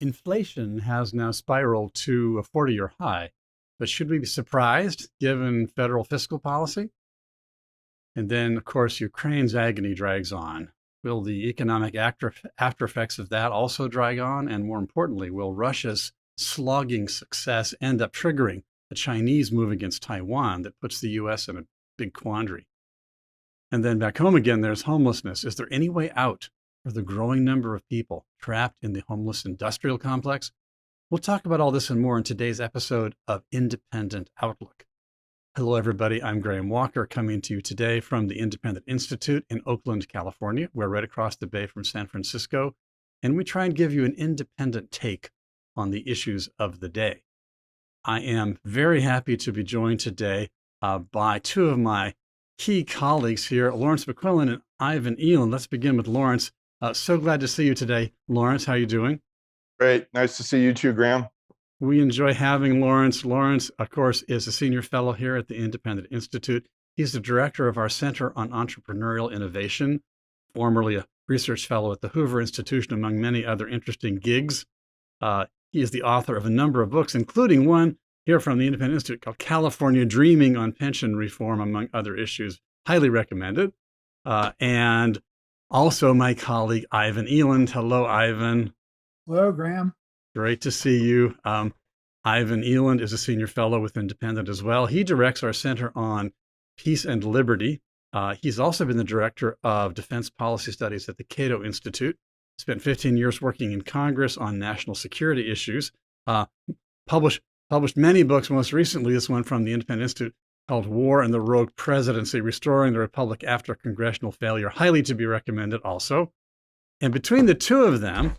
Inflation has now spiraled to a 40-year high, but should we be surprised given federal fiscal policy? And then, of course, Ukraine's agony drags on. Will the economic after effects of that also drag on? And more importantly, will Russia's slogging success end up triggering a Chinese move against Taiwan that puts the U.S. in a big quandary? And then back home again, there's homelessness. Is there any way out for the growing number of people trapped in the homeless industrial complex? We'll talk about all this and more in today's episode of Independent Outlook. Hello, everybody. I'm Graham Walker, coming to you today from the Independent Institute in Oakland, California. We're right across the bay from San Francisco, and we try and give you an independent take on the issues of the day. I am very happy to be joined today by two of my key colleagues here, Lawrence McQuillan and Ivan Eland. Let's begin with Lawrence. So glad to see you today. Lawrence, how are you doing? Great. Nice to see you too, Graham. We enjoy having Lawrence. Lawrence, of course, is a senior fellow here at the Independent Institute. He's the director of our Center on Entrepreneurial Innovation, formerly a research fellow at the Hoover Institution, among many other interesting gigs. He is the author of a number of books, including one here from the Independent Institute called California Dreaming on Pension Reform, among other issues. Highly recommended. And also my colleague, Ivan Eland. Hello, Ivan. Hello, Graham. Great to see you. Ivan Eland is a senior fellow with Independent as well. He directs our Center on Peace and Liberty. He's also been the director of defense policy studies at the Cato Institute. Spent 15 years working in Congress on national security issues. Published many books, most recently this one from the Independent Institute called War and the Rogue Presidency, Restoring the Republic After Congressional Failure. Highly to be recommended also. And between the two of them,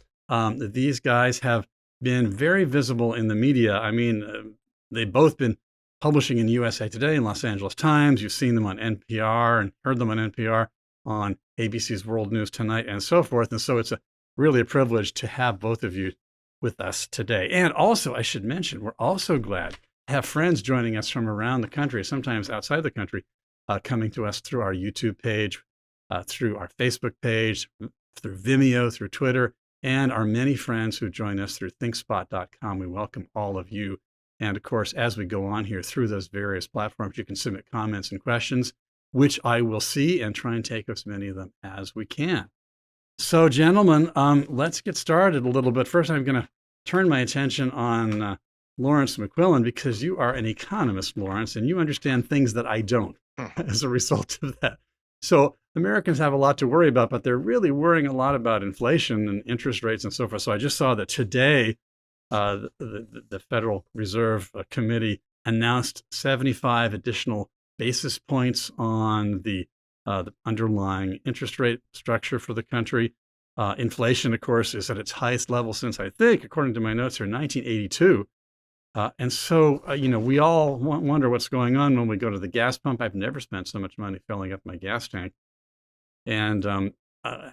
these guys have been very visible in the media. I mean, they've both been publishing in USA Today and Los Angeles Times. You've seen them on NPR and heard them on NPR, on ABC's World News Tonight, and so forth. And so it's really a privilege to have both of you with us today. And also, I should mention, we're also glad to have friends joining us from around the country, sometimes outside the country, coming to us through our YouTube page, through our Facebook page, through Vimeo, through Twitter, and our many friends who join us through thinkspot.com. We welcome all of you. And of course, as we go on here through those various platforms, you can submit comments and questions, which I will see and try and take as many of them as we can. So, gentlemen, let's get started a little bit. First, I'm going to turn my attention on Lawrence McQuillan, because you are an economist, Lawrence, and you understand things that I don't as a result of that. So Americans have a lot to worry about, but they're really worrying a lot about inflation and interest rates and so forth. So I just saw that today, the Federal Reserve Committee announced 75 additional basis points on the underlying interest rate structure for the country. Inflation, of course, is at its highest level since, I think, according to my notes here, 1982. And so, we all wonder what's going on when we go to the gas pump. I've never spent so much money filling up my gas tank. And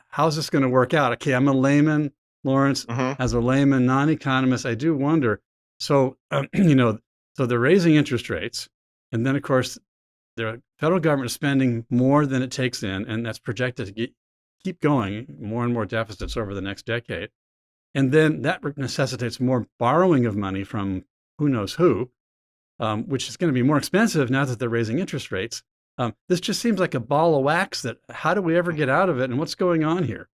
how's this going to work out? Okay, I'm a layman, Lawrence. As a layman, non-economist, I do wonder. So, so they're raising interest rates. And then, of course, the federal government is spending more than it takes in, and that's projected to keep going, more and more deficits over the next decade. And then that necessitates more borrowing of money from who knows who, which is going to be more expensive now that they're raising interest rates. This just seems like a ball of wax. How do we ever get out of it, and what's going on here?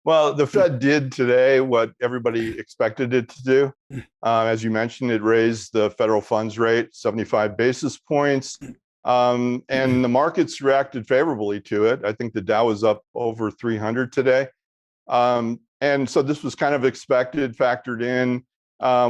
Well, the Fed did today what everybody expected it to do. As you mentioned, it raised the federal funds rate 75 basis points, and the markets reacted favorably to it. I think the Dow was up over 300 today. And so this was kind of expected, factored in.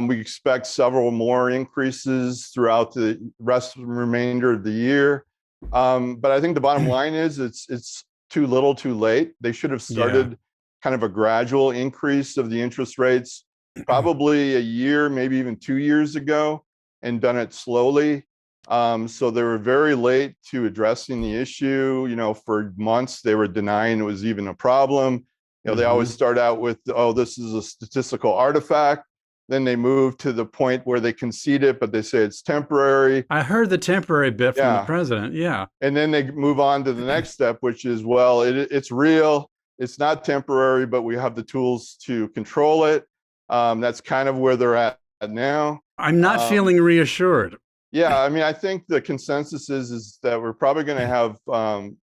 We expect several more increases throughout the rest of the remainder of the year. But I think the bottom line is it's too little too late. They should have started kind of a gradual increase of the interest rates, probably a year, maybe even 2 years ago, and done it slowly. So they were very late to addressing the issue. For months, they were denying it was even a problem. They always start out with, oh, this is a statistical artifact. Then they move to the point where they concede it, but they say it's temporary. I heard the temporary bit from the president. Yeah. And then they move on to the next step, which is, well, it's real. It's not temporary, but we have the tools to control it. That's kind of where they're at now. I'm not feeling reassured. Yeah, I mean, I think the consensus is that we're probably going to have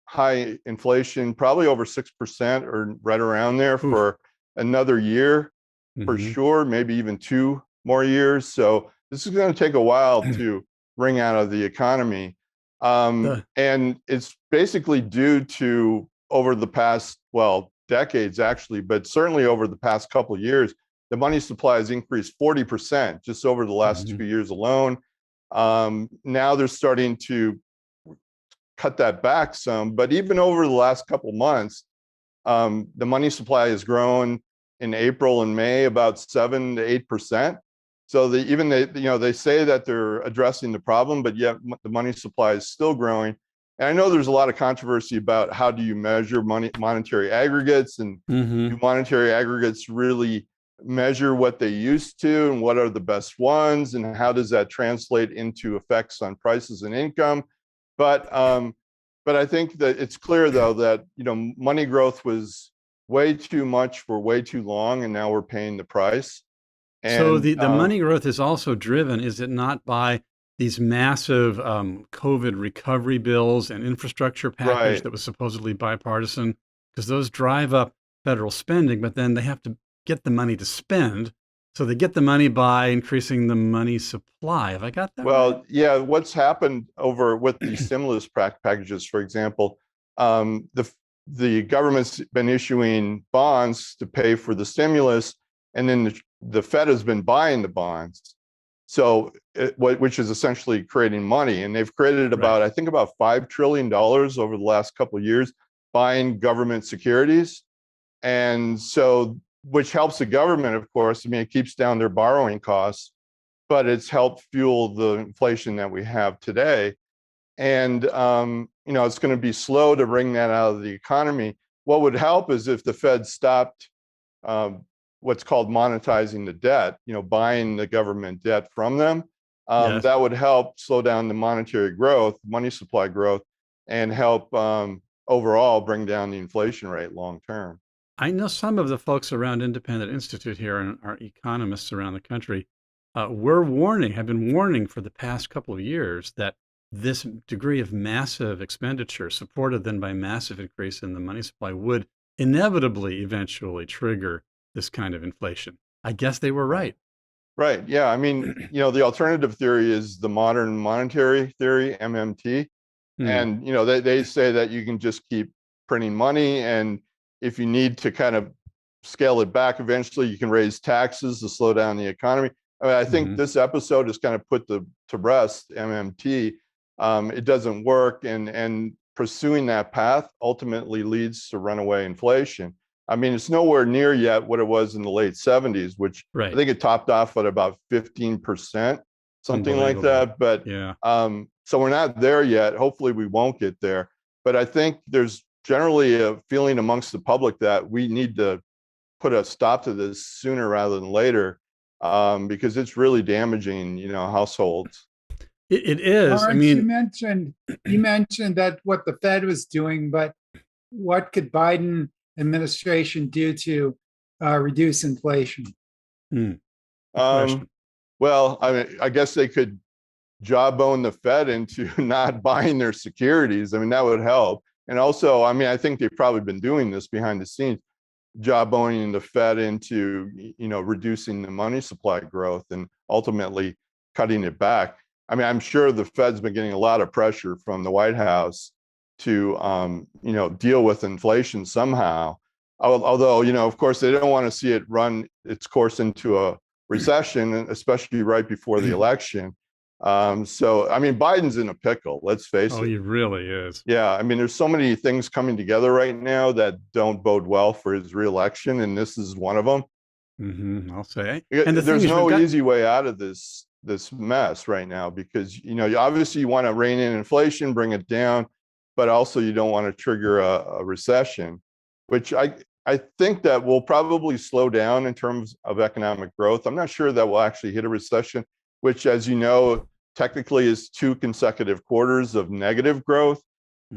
high inflation, probably over 6% or right around there Oof. for another year, for sure, maybe even 2 more years. So this is going to take a while to wring out of the economy. And it's basically due to over the past, well, decades actually, but certainly over the past couple of years, the money supply has increased 40% just over the last 2 years alone. Now they're starting to cut that back some, but even over the last couple months, the money supply has grown in April and May about 7 to 8%. So they say that they're addressing the problem, but yet the money supply is still growing. And I know there's a lot of controversy about how do you measure monetary aggregates, and do monetary aggregates really measure what they used to, and what are the best ones, and how does that translate into effects on prices and income. But I think that it's clear though that money growth was way too much for way too long, and now we're paying the price. And so the money growth is also driven, is it not, by these massive COVID recovery bills and infrastructure package that was supposedly bipartisan? Because those drive up federal spending, but then they have to get the money to spend. So they get the money by increasing the money supply. Have I got that right? Well, yeah, what's happened over with the stimulus packages, for example, the government's been issuing bonds to pay for the stimulus, and then the Fed has been buying the bonds. So, which is essentially creating money, and they've created about, I think, about $5 trillion over the last couple of years buying government securities, and so which helps the government, of course. I mean, it keeps down their borrowing costs, but it's helped fuel the inflation that we have today. And it's going to be slow to bring that out of the economy. What would help is if the Fed stopped what's called monetizing the debt, buying the government debt from them. That would help slow down the monetary growth, money supply growth, and help overall bring down the inflation rate long term. I know some of the folks around Independent Institute here and our economists around the country have been warning for the past couple of years that this degree of massive expenditure, supported then by massive increase in the money supply, would inevitably eventually trigger this kind of inflation. I guess they were right. Right. Yeah. I mean, the alternative theory is the modern monetary theory, MMT. And, they say that you can just keep printing money, and if you need to kind of scale it back, eventually you can raise taxes to slow down the economy. I mean, I think this episode has kind of put to rest MMT. It doesn't work, and pursuing that path ultimately leads to runaway inflation. I mean, it's nowhere near yet what it was in the late 70s, which I think it topped off at about 15%, something like that. But so we're not there yet. Hopefully we won't get there. But I think there's generally a feeling amongst the public that we need to put a stop to this sooner rather than later, because it's really damaging, households. It is. Lawrence, I mean, you mentioned that what the Fed was doing, but what could Biden administration do to reduce inflation? Well, I mean, I guess they could jawbone the Fed into not buying their securities. I mean, that would help. And also, I mean, I think they've probably been doing this behind the scenes, jawboning the Fed into, reducing the money supply growth and ultimately cutting it back. I mean, I'm sure the Fed's been getting a lot of pressure from the White House to, deal with inflation somehow. Although, of course, they don't want to see it run its course into a recession, especially right before the election. So, I mean, Biden's in a pickle, let's face it. Oh, he really is. Yeah. I mean, there's so many things coming together right now that don't bode well for his reelection, and this is one of them. I'll say. And there's no easy way out of this mess right now, because, obviously you want to rein in inflation, bring it down, but also you don't want to trigger a recession, which I think that will probably slow down in terms of economic growth. I'm not sure that we'll actually hit a recession, which, as you know, technically is 2 consecutive quarters of negative growth.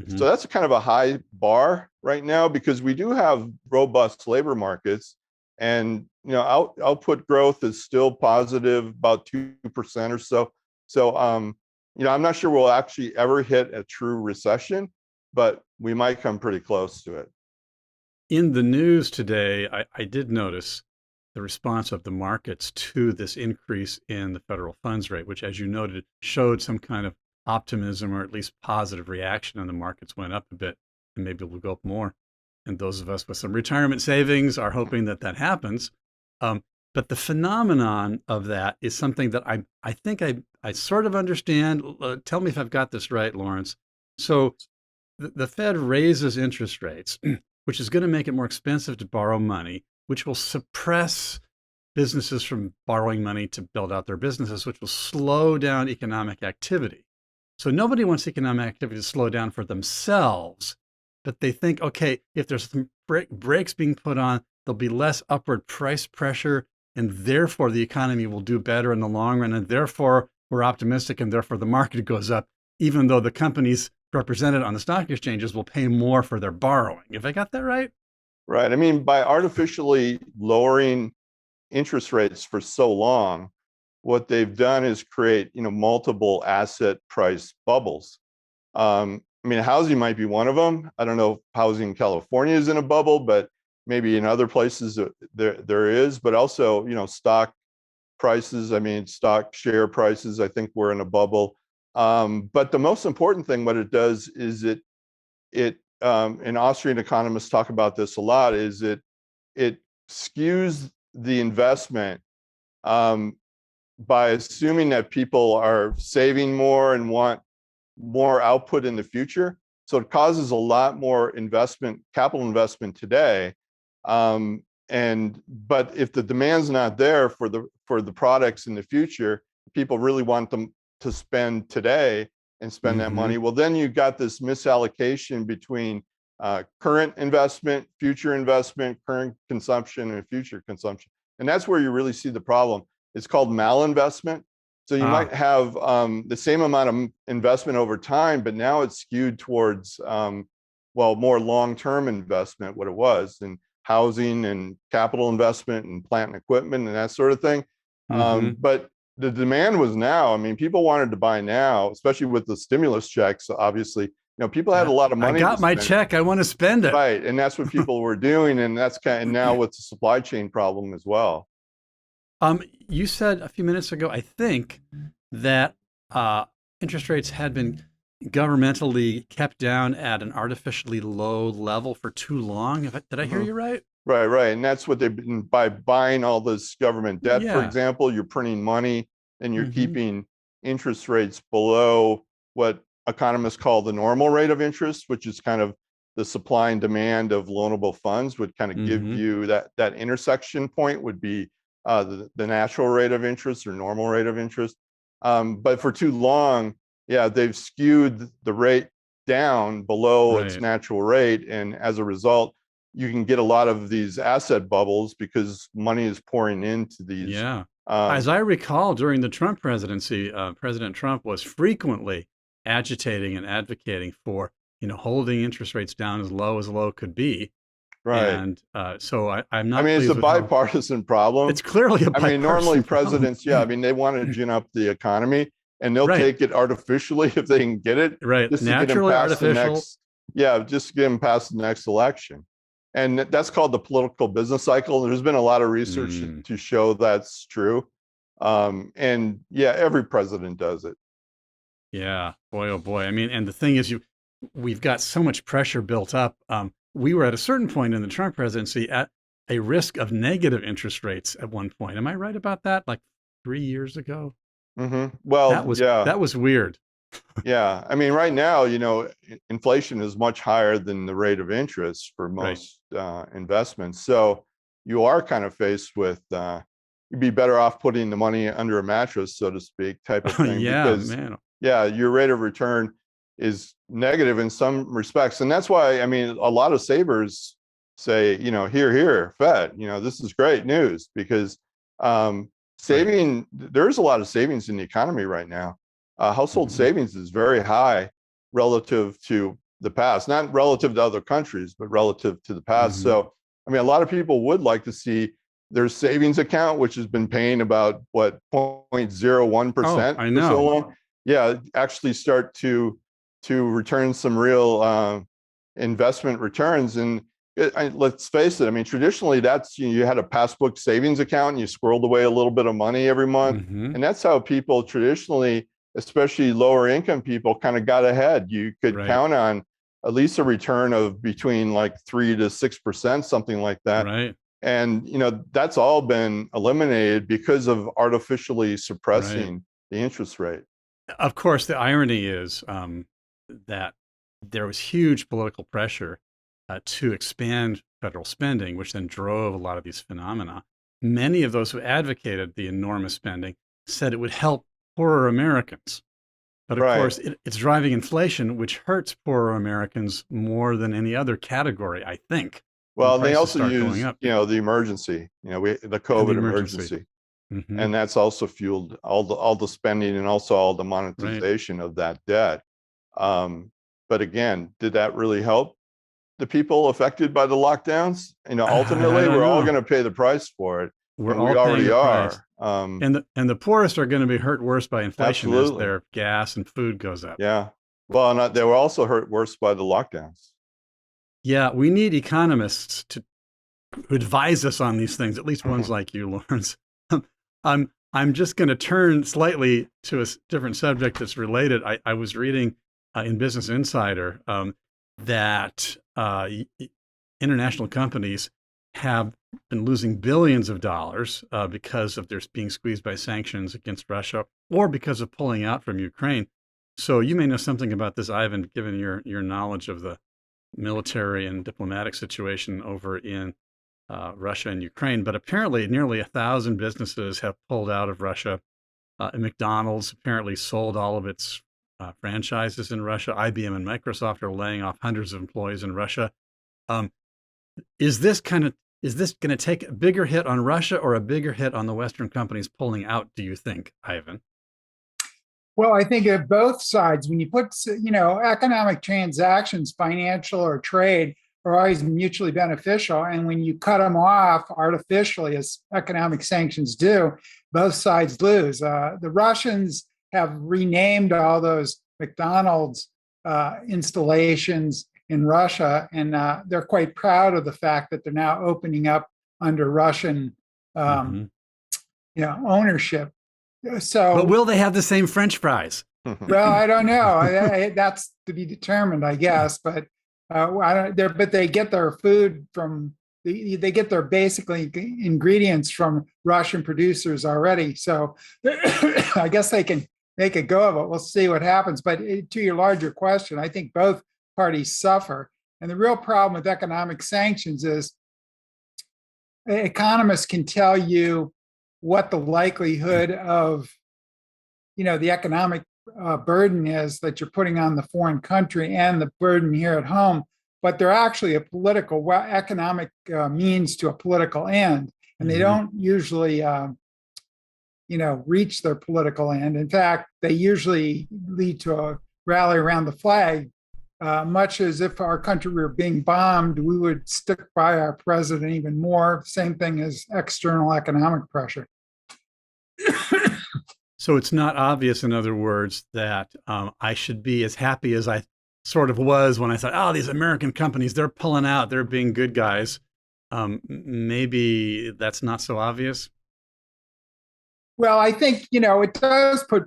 So that's kind of a high bar right now, because we do have robust labor markets, and output growth is still positive, about 2% or so. So I'm not sure we'll actually ever hit a true recession, but we might come pretty close to it. In the news today, I did notice the response of the markets to this increase in the federal funds rate, which, as you noted, showed some kind of optimism or at least positive reaction, and the markets went up a bit, and maybe will go up more. And those of us with some retirement savings are hoping that that happens. But the phenomenon of that is something that I think I sort of understand. Tell me if I've got this right, Lawrence. So the Fed raises interest rates, which is going to make it more expensive to borrow money, which will suppress businesses from borrowing money to build out their businesses, which will slow down economic activity. So nobody wants economic activity to slow down for themselves, but they think, okay, if there's some brakes being put on, there'll be less upward price pressure, and therefore the economy will do better in the long run, and therefore we're optimistic, and therefore the market goes up, even though the companies represented on the stock exchanges will pay more for their borrowing. Have I got that right? Right. I mean, by artificially lowering interest rates for so long, what they've done is create, multiple asset price bubbles. I mean, housing might be one of them. I don't know if housing in California is in a bubble, but maybe in other places there is. But also, stock prices. I mean, stock share prices. I think we're in a bubble. But the most important thing, what it does is it and Austrian economists talk about this a lot, is it skews the investment by assuming that people are saving more and want more output in the future. So it causes a lot more capital investment today. But if the demand's not there for the products in the future, people really want them to spend today and spend that money. Well, then you've got this misallocation between current investment, future investment, current consumption, and future consumption. And that's where you really see the problem. It's called malinvestment. So you might have the same amount of investment over time, but now it's skewed towards, more long-term investment, what it was, in housing and capital investment and plant and equipment and that sort of thing. But the demand was now. I mean, people wanted to buy now, especially with the stimulus checks. Obviously, people had a lot of money. I got my check. I want to spend it. Right, and that's what people were doing, and that's and now with the supply chain problem as well. You said a few minutes ago, I think, that interest rates had been governmentally kept down at an artificially low level for too long. Did I hear you right? Right. And that's what they've been, by buying all this government debt, for example, you're printing money and you're keeping interest rates below what economists call the normal rate of interest, which is kind of the supply and demand of loanable funds, would kind of give you that intersection point would be the natural rate of interest or normal rate of interest. But for too long, they've skewed the rate down below its natural rate. And as a result, you can get a lot of these asset bubbles because money is pouring into these. As I recall, during the Trump presidency, President Trump was frequently agitating and advocating for, holding interest rates down as low could be. Right. And so I'm not. I mean, it's a bipartisan problem. It's clearly a bipartisan I mean, normally problem. presidents, they want to gin up the economy, and they'll take it artificially if they can get it. Right. Just Naturally artificial. Just to get them past the next election. And that's called the political business cycle. There's been a lot of research to show that's true. And every president does it. Yeah, boy, oh boy. I mean, and the thing is, we've got so much pressure built up. We were at a certain point in the Trump presidency at a risk of negative interest rates at one point. Am I right about that? Like 3 years ago? Well, that was weird. I mean, right now, inflation is much higher than the rate of interest for most investments. So you are kind of faced with, you'd be better off putting the money under a mattress, so to speak, type of thing. Because, your rate of return is negative in some respects. And that's why, I mean, a lot of savers say, here, Fed, this is great news, because there's a lot of savings in the economy right now. Household savings is very high relative to the past, not relative to other countries, but relative to the past. So, I mean, a lot of people would like to see their savings account, which has been paying about what 0.01% I for know. so long, yeah, actually start to return some real investment returns. And let's face it, I mean, traditionally that's you had a passbook savings account and you squirreled away a little bit of money every month, and that's how people traditionally, especially lower income people, kind of got ahead. You could count on at least a return of between like 3 to 6%, something like that. Right. And that's all been eliminated because of artificially suppressing the interest rate. Of course, the irony is that there was huge political pressure to expand federal spending, which then drove a lot of these phenomena. Many of those who advocated the enormous spending said it would help poorer Americans. But of course, it's driving inflation, which hurts poorer Americans more than any other category, I think. Well, they also use, the emergency, the COVID emergency. And that's also fueled all the spending and also all the monetization of that debt. But again, did that really help the people affected by the lockdowns? Ultimately, we're all going to pay the price for it. We already are. And the poorest are going to be hurt worse by inflation as their gas and food goes up. Yeah. Well, they were also hurt worse by the lockdowns. Yeah, we need economists to advise us on these things, at least ones like you, Lawrence. I'm just going to turn slightly to a different subject that's related. I was reading in Business Insider that international companies have been losing billions of dollars because of their being squeezed by sanctions against Russia or because of pulling out from Ukraine. So you may know something about this, Ivan, given your knowledge of the military and diplomatic situation over in Russia and Ukraine. But apparently nearly 1,000 businesses have pulled out of Russia. McDonald's apparently sold all of its franchises in Russia. IBM and Microsoft are laying off hundreds of employees in Russia. Is this going to take a bigger hit on Russia or a bigger hit on the Western companies pulling out, do you think, Ivan? Well, I think at both sides, when you put, economic transactions, financial or trade, are always mutually beneficial. And when you cut them off artificially, as economic sanctions do, both sides lose. The Russians have renamed all those McDonald's installations in Russia, and they're quite proud of the fact that they're now opening up under Russian, ownership. So, but will they have the same French fries? Well, I don't know. That's to be determined, I guess. But but they get their food from they get their basically ingredients from Russian producers already. So I guess they can make a go of it. We'll see what happens. But to your larger question, I think both parties suffer. And the real problem with economic sanctions is economists can tell you what the likelihood of, the economic burden is that you're putting on the foreign country and the burden here at home, but they're actually a political, economic means to a political end. And they don't usually, reach their political end. In fact, they usually lead to a rally around the flag, much as if our country were being bombed, we would stick by our president even more. Same thing as external economic pressure. So it's not obvious, in other words, that I should be as happy as I sort of was when I thought, oh, these American companies, they're pulling out, they're being good guys. Maybe that's not so obvious. Well, I think, it does put,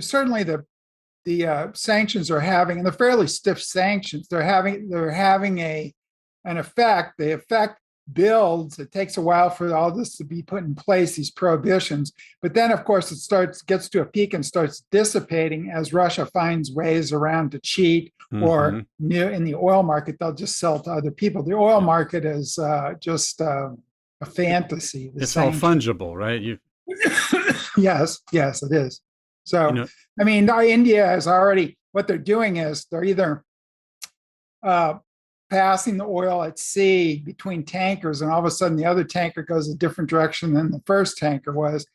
certainly the sanctions are having, and they're fairly stiff sanctions, they're having an effect. The effect builds. It takes a while for all this to be put in place, these prohibitions. But then, of course, gets to a peak and starts dissipating as Russia finds ways around to cheat, or in the oil market, they'll just sell to other people. The oil market is just a fantasy. It's all fungible, right? Yes, it is. So, India is already, what they're doing is they're either passing the oil at sea between tankers, and all of a sudden the other tanker goes a different direction than the first tanker was,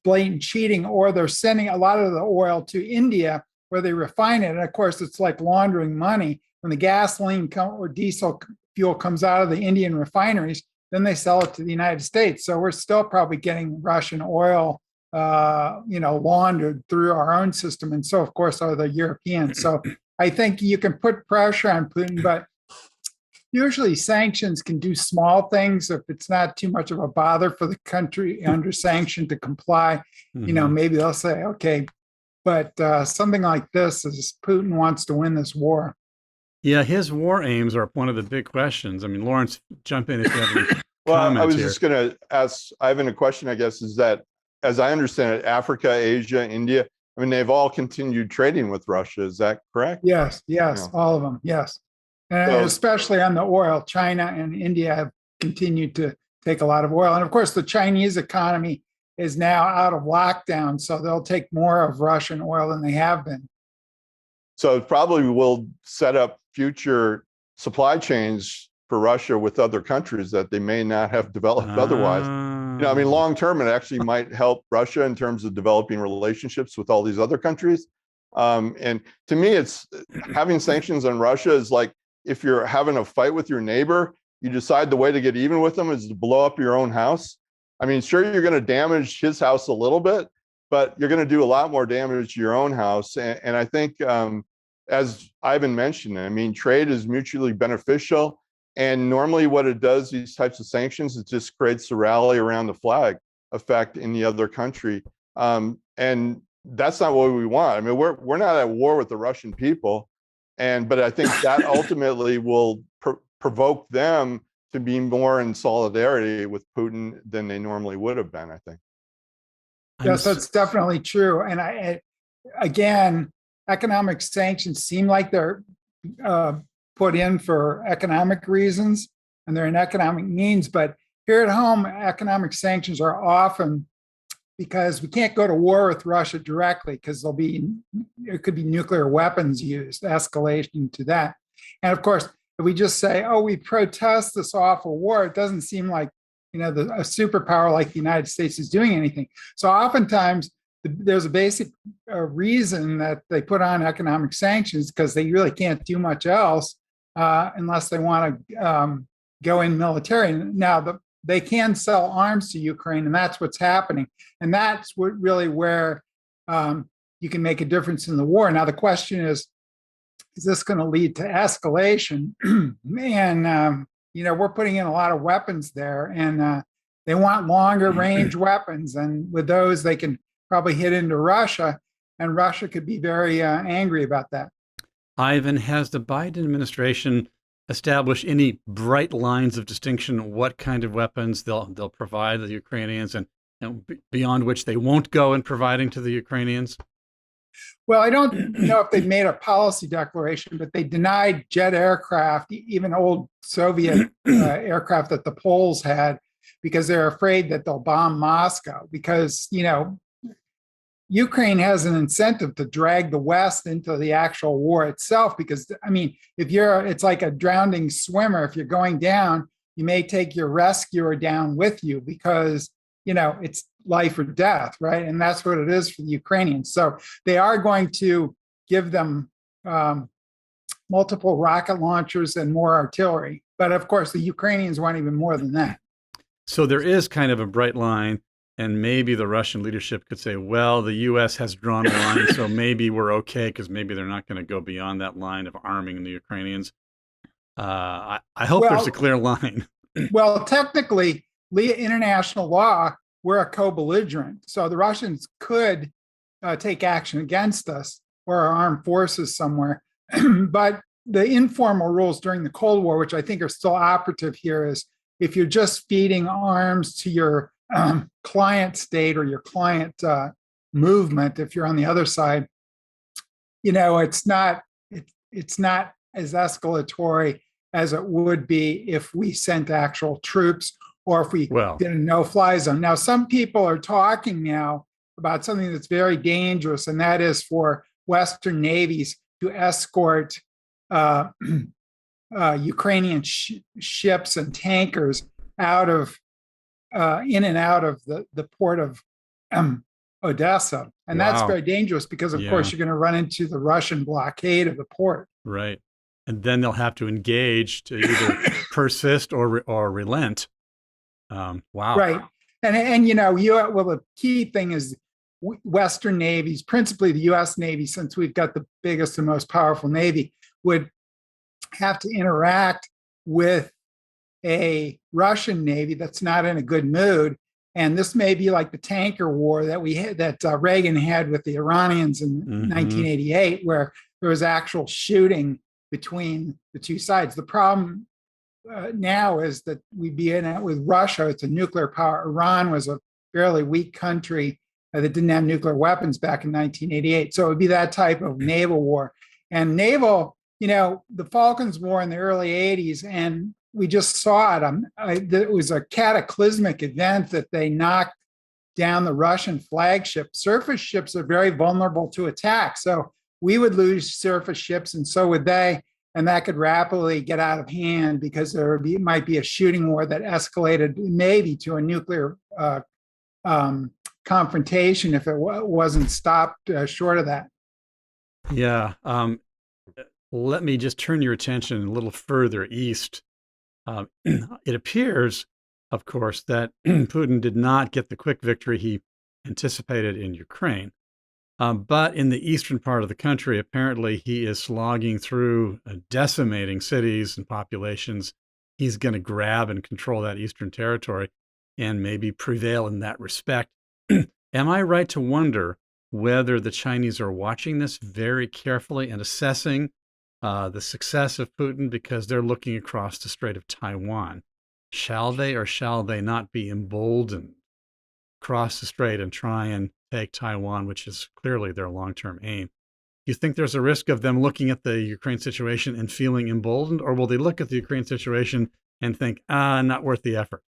blatant cheating, or they're sending a lot of the oil to India where they refine it. And of course, it's like laundering money. When the gasoline or diesel fuel comes out of the Indian refineries, then they sell it to the United States. So we're still probably getting Russian oil, laundered through our own system. And so, of course, are the Europeans. So I think you can put pressure on Putin, but usually sanctions can do small things if it's not too much of a bother for the country under sanction to comply. Maybe they'll say, okay, but something like this is Putin wants to win this war. Yeah, his war aims are one of the big questions. I mean, Lawrence, jump in if you have any comments I was here. just going to ask Ivan a question, I guess, is that, as I understand it, Africa, Asia, India, I mean, they've all continued trading with Russia. Is that correct? Yes, all of them, yes. And especially on the oil, China and India have continued to take a lot of oil. And of course, the Chinese economy is now out of lockdown, so they'll take more of Russian oil than they have been. So it probably will set up future supply chains for Russia with other countries that they may not have developed otherwise. I mean, long term, it actually might help Russia in terms of developing relationships with all these other countries. And to me, it's having sanctions on Russia is like if you're having a fight with your neighbor, you decide the way to get even with them is to blow up your own house. I mean, sure, you're going to damage his house a little bit, but you're going to do a lot more damage to your own house. And I think, as Ivan mentioned, I mean, trade is mutually beneficial. And normally what it does, these types of sanctions, it just creates a rally around the flag effect in the other country. And that's not what we want. I mean, we're not at war with the Russian people. But I think that ultimately will provoke them to be more in solidarity with Putin than they normally would have been, I think. Yes, that's definitely true. And again, economic sanctions seem like they're put in for economic reasons and they're an economic means. But here at home, economic sanctions are often because we can't go to war with Russia directly because there could be nuclear weapons used, escalation to that. And of course, if we just say, oh, we protest this awful war, it doesn't seem like, a superpower like the United States is doing anything. So oftentimes there's a basic reason that they put on economic sanctions because they really can't do much else unless they want to go in military. Now, they can sell arms to Ukraine, and that's what's happening. And that's really where you can make a difference in the war. Now, the question is this going to lead to escalation? And, we're putting in a lot of weapons there, and they want longer range weapons. And with those, they can probably hit into Russia, and Russia could be very angry about that. Ivan, has the Biden administration established any bright lines of distinction, what kind of weapons they'll provide the Ukrainians and beyond which they won't go in providing to the Ukrainians? Well, I don't know if they've made a policy declaration, but they denied jet aircraft, even old Soviet aircraft that the Poles had, because they're afraid that they'll bomb Moscow. Because, Ukraine has an incentive to drag the West into the actual war itself. Because, I mean, it's like a drowning swimmer. If you're going down, you may take your rescuer down with you because, it's life or death, right? And that's what it is for the Ukrainians. So they are going to give them multiple rocket launchers and more artillery. But of course, the Ukrainians want even more than that. So there is kind of a bright line. And maybe the Russian leadership could say, well, the U.S. has drawn a line, so maybe we're okay because maybe they're not going to go beyond that line of arming the Ukrainians. I hope there's a clear line. Well, technically, international law, we're a co-belligerent. So the Russians could take action against us or our armed forces somewhere. But the informal rules during the Cold War, which I think are still operative here, is if you're just feeding arms to your client state or your client movement, if you're on the other side, it's not as escalatory as it would be if we sent actual troops or if we did a no-fly zone. Now, some people are talking now about something that's very dangerous, and that is for Western navies to escort Ukrainian ships and tankers out of in and out of the port of Odessa. And that's very dangerous because, of course, you're going to run into the Russian blockade of the port. Right. And then they'll have to engage to either persist or relent. Wow. Right. And well, the key thing is Western navies, principally the U.S. Navy, since we've got the biggest and most powerful Navy, would have to interact with a Russian Navy that's not in a good mood. And this may be like the tanker war that we had, that Reagan had with the Iranians in 1988, where there was actual shooting between the two sides. The problem now is that we'd be in it with Russia. It's a nuclear power. Iran was a fairly weak country that didn't have nuclear weapons back in 1988. So it would be that type of naval war. And naval, the Falklands War in the early 80s, and we just saw it. It was a cataclysmic event that they knocked down the Russian flagship. Surface ships are very vulnerable to attack. So we would lose surface ships, and so would they. And that could rapidly get out of hand because might be a shooting war that escalated maybe to a nuclear confrontation if it wasn't stopped short of that. Yeah. Let me just turn your attention a little further east. It appears, of course, that Putin did not get the quick victory he anticipated in Ukraine. But in the eastern part of the country, apparently he is slogging through decimating cities and populations. He's going to grab and control that eastern territory and maybe prevail in that respect. Am I right to wonder whether the Chinese are watching this very carefully and assessing the success of Putin because they're looking across the Strait of Taiwan? Shall they or shall they not be emboldened cross the strait and try and take Taiwan, which is clearly their long-term aim? Do you think there's a risk of them looking at the Ukraine situation and feeling emboldened, or will they look at the Ukraine situation and think, not worth the effort?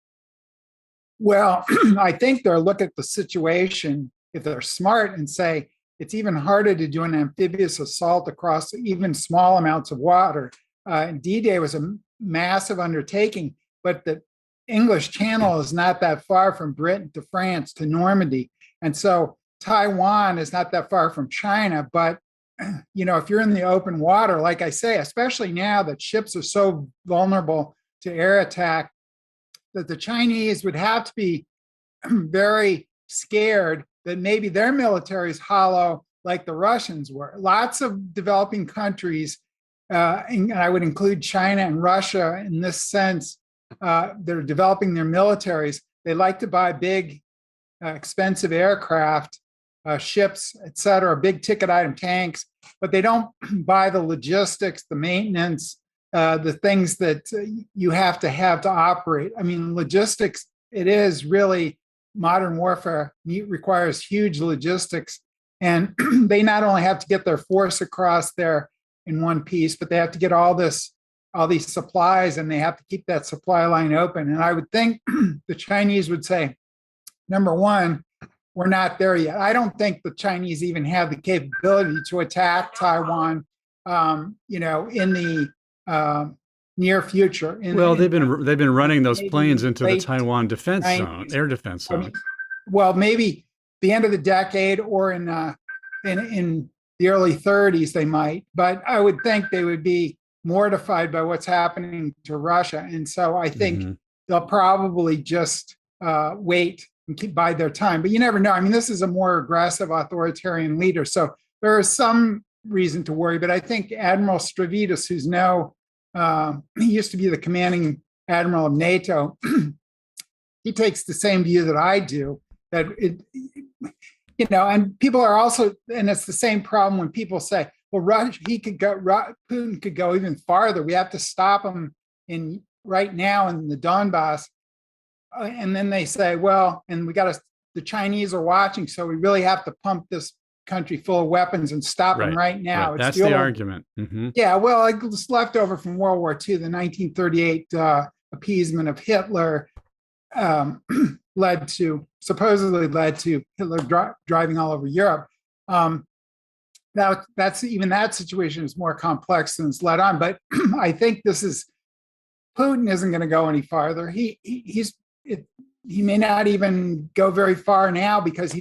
Well, I think they'll look at the situation, if they're smart, and say, it's even harder to do an amphibious assault across even small amounts of water. D-Day was a massive undertaking, but the English Channel is not that far from Britain to France to Normandy. And so Taiwan is not that far from China. But, if you're in the open water, like I say, especially now that ships are so vulnerable to air attack, that the Chinese would have to be very scared that maybe their military is hollow like the Russians were. Lots of developing countries, and I would include China and Russia in this sense, they're developing their militaries. They like to buy big, expensive aircraft, ships, et cetera, big ticket item tanks, but they don't buy the logistics, the maintenance, the things that you have to operate. I mean, logistics, it is really modern warfare requires huge logistics. And they not only have to get their force across there in one piece, but they have to get all these supplies, and they have to keep that supply line open. And I would think the Chinese would say, number one, we're not there yet. I don't think the Chinese even have the capability to attack Taiwan, in the near future. They've been running those planes into the Taiwan defense zone, air defense zone. Well, maybe the end of the decade or in the early 30s they might, but I would think they would be mortified by what's happening to Russia. And so I think they'll probably just wait and bide their time. But you never know. I mean, this is a more aggressive authoritarian leader. So there is some reason to worry. But I think Admiral Stavridis, who's now, he used to be the commanding admiral of NATO, he takes the same view that I do, that and people are also, and it's the same problem when people say, well, Putin could go even farther. We have to stop him right now in the Donbass. And then they say, well, and the Chinese are watching, so we really have to pump this country full of weapons and stop him right now. Right. That's the argument. Yeah, well, it's left over from World War II, the 1938 appeasement of Hitler supposedly led to Hitler driving all over Europe. Now, that situation is more complex than it's led on. But I think Putin isn't going to go any farther. He may not even go very far now because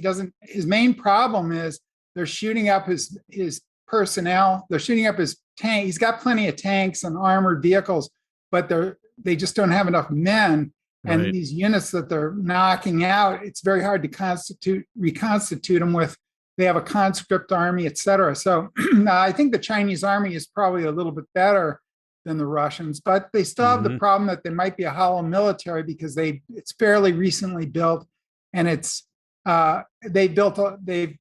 his main problem is they're shooting up his personnel. They're shooting up his tank. He's got plenty of tanks and armored vehicles, but they just don't have enough men. And Right. these units that they're knocking out, it's very hard to reconstitute them with. They have a conscript army, et cetera. So I think the Chinese army is probably a little bit better than the Russians, but they still have the Mhm. problem that they might be a hollow military because it's fairly recently built, and they've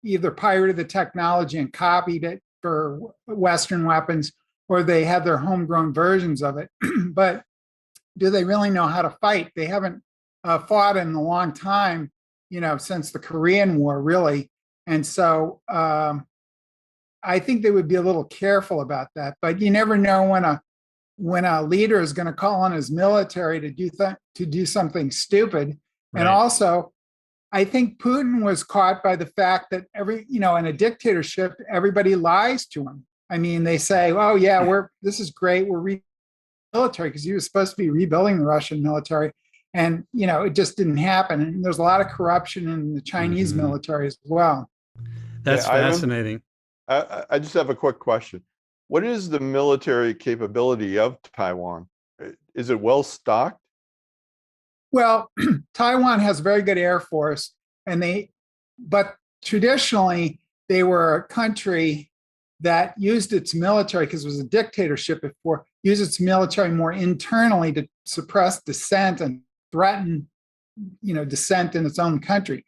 either pirated the technology and copied it for Western weapons, or they have their homegrown versions of it. But do they really know how to fight? They haven't fought in a long time, since the Korean War, really. And so I think they would be a little careful about that. But you never know when a leader is going to call on his military to do something stupid. And Right. also, I think Putin was caught by the fact that in a dictatorship, everybody lies to him. I mean, they say, "Oh yeah, this is great. We're military," because he was supposed to be rebuilding the Russian military, and it just didn't happen. And there's a lot of corruption in the Chinese Mhm. military as well. That's Yeah, Ivan, fascinating. I just have a quick question. What is the military capability of Taiwan? Is it well stocked? Well, Taiwan has a very good air force, but traditionally they were a country that used its military, because it was a dictatorship before, used its military more internally to suppress dissent and threaten, dissent in its own country.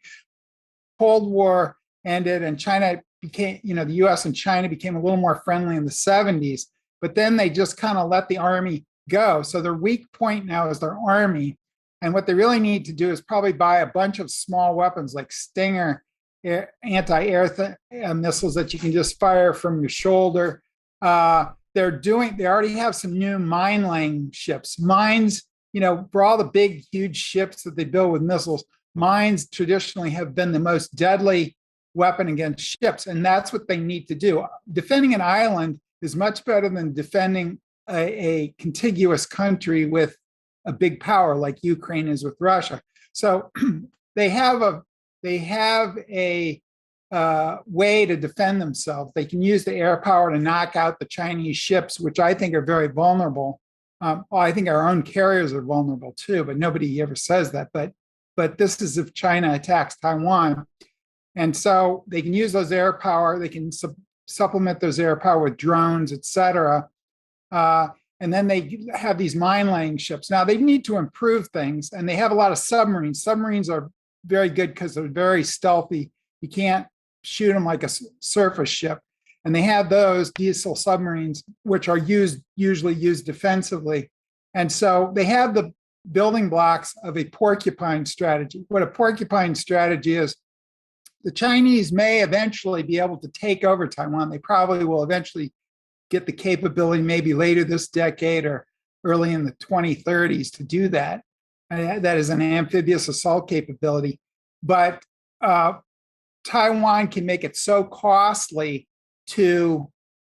Cold War ended, and China became, the U.S. and China became a little more friendly in the 70s, but then they just kind of let the army go. So their weak point now is their army. And what they really need to do is probably buy a bunch of small weapons like Stinger anti-air missiles that you can just fire from your shoulder. They already have some new mine-laying ships. Mines, for all the big, huge ships that they build with missiles, mines traditionally have been the most deadly weapon against ships, and that's what they need to do. Defending an island is much better than defending a contiguous country with a big power like Ukraine is with Russia. So they have a way to defend themselves. They can use the air power to knock out the Chinese ships, which I think are very vulnerable. I think our own carriers are vulnerable too, but nobody ever says that. But this is if China attacks Taiwan. And so they can use those air power. They can supplement those air power with drones, et cetera. And then they have these mine-laying ships. Now, they need to improve things, and they have a lot of submarines. Submarines are very good because they're very stealthy. You can't shoot them like a surface ship. And they have those diesel submarines, which are usually used defensively. And so they have the building blocks of a porcupine strategy. What a porcupine strategy is, the Chinese may eventually be able to take over Taiwan. They probably will eventually get the capability, maybe later this decade or early in the 2030s, to do that. That is an amphibious assault capability. But Taiwan can make it so costly to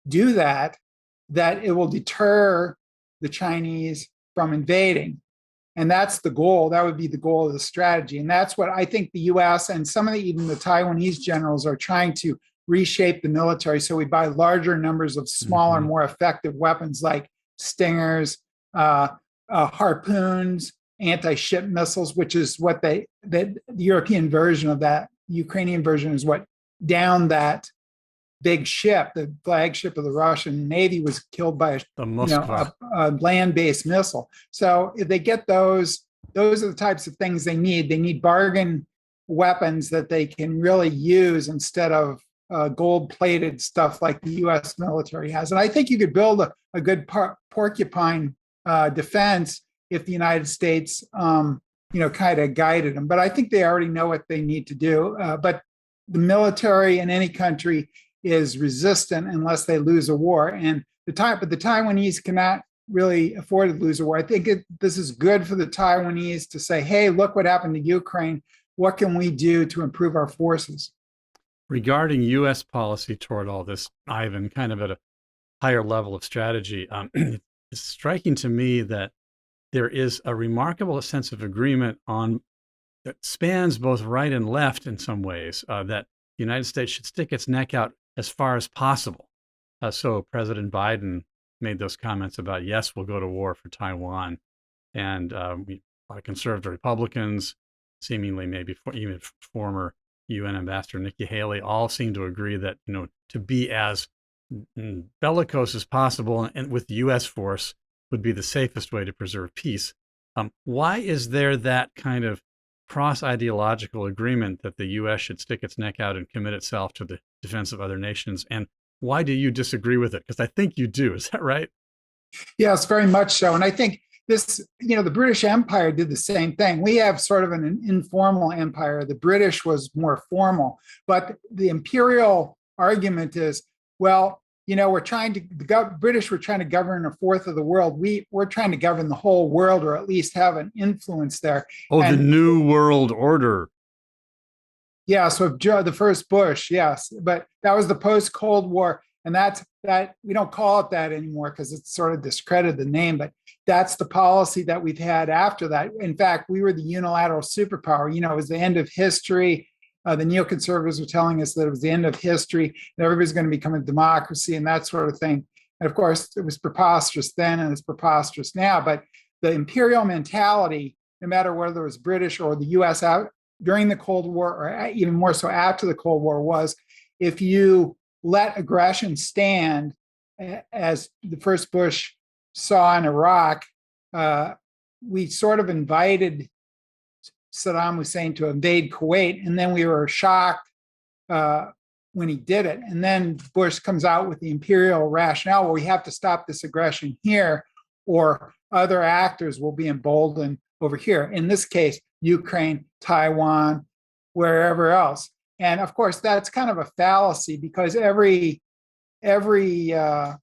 do that it will deter the Chinese from invading. And that's the goal. That would be the goal of the strategy. And that's what I think the US and even the Taiwanese generals are trying to reshape the military. So we buy larger numbers of smaller, more effective weapons like Stingers, harpoons, anti-ship missiles, which is what the European version of that. Ukrainian version is what downed that big ship. The flagship of the Russian Navy was killed by a land-based missile. So if they get those are the types of things they need. They need bargain weapons that they can really use instead of gold-plated stuff like the U.S. military has. And I think you could build a good porcupine defense if the United States, kind of guided them. But I think they already know what they need to do. But the military in any country is resistant unless they lose a war. And the Taiwanese cannot really afford to lose a war. I think this is good for the Taiwanese to say, hey, look what happened to Ukraine. What can we do to improve our forces? Regarding U.S. policy toward all this, Ivan, kind of at a higher level of strategy, it's striking to me that there is a remarkable sense of agreement that spans both right and left in some ways, that the United States should stick its neck out as far as possible. So President Biden made those comments about, yes, we'll go to war for Taiwan. And a lot of conservative Republicans, seemingly maybe even former UN Ambassador Nikki Haley, all seem to agree that, to be as bellicose as possible and with the U.S. force would be the safest way to preserve peace. Why is there that kind of cross-ideological agreement that the U.S. should stick its neck out and commit itself to the defense of other nations? And why do you disagree with it? Because I think you do. Is that right? Yes, very much so. And I think this, the British Empire did the same thing. We have sort of an informal empire. The British was more formal. But the imperial argument is, well, the British were trying to govern a fourth of the world. We're trying to govern the whole world, or at least have an influence there. Oh, the New World Order. Yeah, so the first Bush, yes. But that was the post-Cold War. And that we don't call it that anymore because it's sort of discredited the name, but that's the policy that we've had after that. In fact, we were the unilateral superpower. It was the end of history. The neoconservatives were telling us that it was the end of history and everybody's going to become a democracy and that sort of thing. And of course, it was preposterous then and it's preposterous now. But the imperial mentality, no matter whether it was British or the US out during the Cold War, or even more so after the Cold War, was if you let aggression stand, as the first Bush saw in Iraq, we sort of invited Saddam Hussein to invade Kuwait, and then we were shocked when he did it. And then Bush comes out with the imperial rationale, well, we have to stop this aggression here, or other actors will be emboldened over here. In this case, Ukraine, Taiwan, wherever else. And of course, that's kind of a fallacy because every era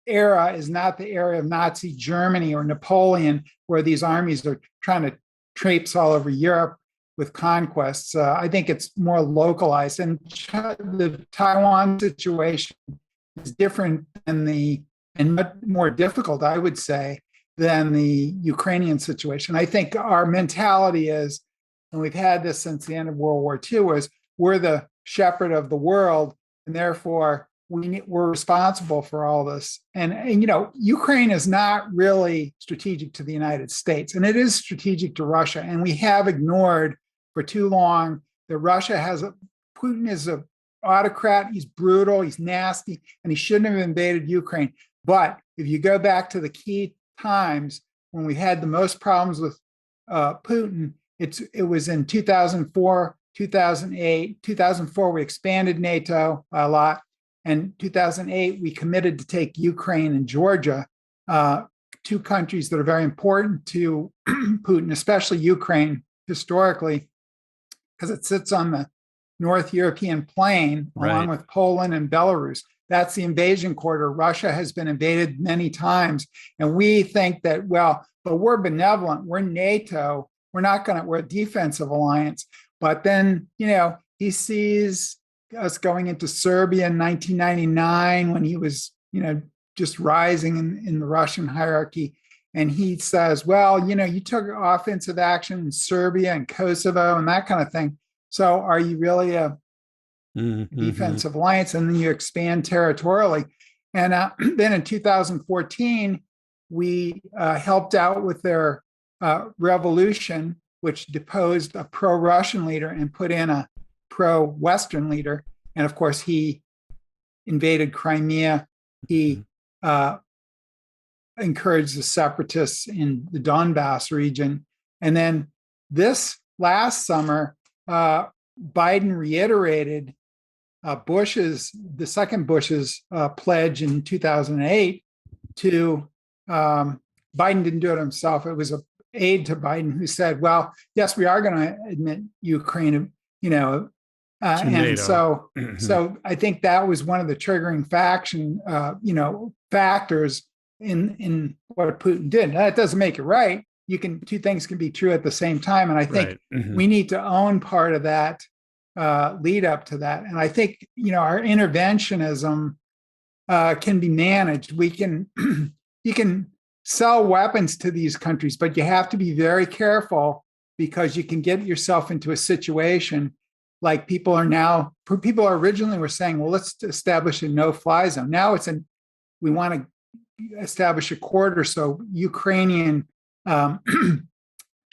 is not the era of Nazi Germany or Napoleon, where these armies are trying to traipse all over Europe with conquests. I think it's more localized. And the Taiwan situation is different and much more difficult, I would say, than the Ukrainian situation. I think our mentality is, and we've had this since the end of World War II, was we're the shepherd of the world, and therefore we're responsible for all this. And Ukraine is not really strategic to the United States, and it is strategic to Russia. And we have ignored for too long that Putin is an autocrat, he's brutal, he's nasty, and he shouldn't have invaded Ukraine. But if you go back to the key times when we had the most problems with Putin, it was in 2004, 2008, 2004, we expanded NATO a lot. And 2008, we committed to take Ukraine and Georgia, two countries that are very important to Putin, especially Ukraine historically, because it sits on the North European plain, along with Poland and Belarus. That's the invasion corridor. Russia has been invaded many times. And we think that, but we're benevolent. We're NATO. We're a defensive alliance. But then, he sees us going into Serbia in 1999 when he was, just rising in the Russian hierarchy. And he says, you took offensive action in Serbia and Kosovo and that kind of thing. So are you really a defensive alliance? And then you expand territorially. And then in 2014, we helped out with their revolution, which deposed a pro-Russian leader and put in a pro-Western leader. And of course, he invaded Crimea. He encouraged the separatists in the Donbass region. And then this last summer, Biden reiterated the second Bush's pledge in 2008 to, Biden didn't do it himself. It was an aide to Biden who said, yes, we are going to admit Ukraine, and so I think that was one of the triggering factors in what Putin did. Now, that doesn't make it right. Two things can be true at the same time. And I think we need to own part of that lead up to that. And I think, our interventionism can be managed. You can sell weapons to these countries, but you have to be very careful because you can get yourself into a situation like people originally were saying, well, let's establish a no-fly zone. Now we want to establish a corridor so Ukrainian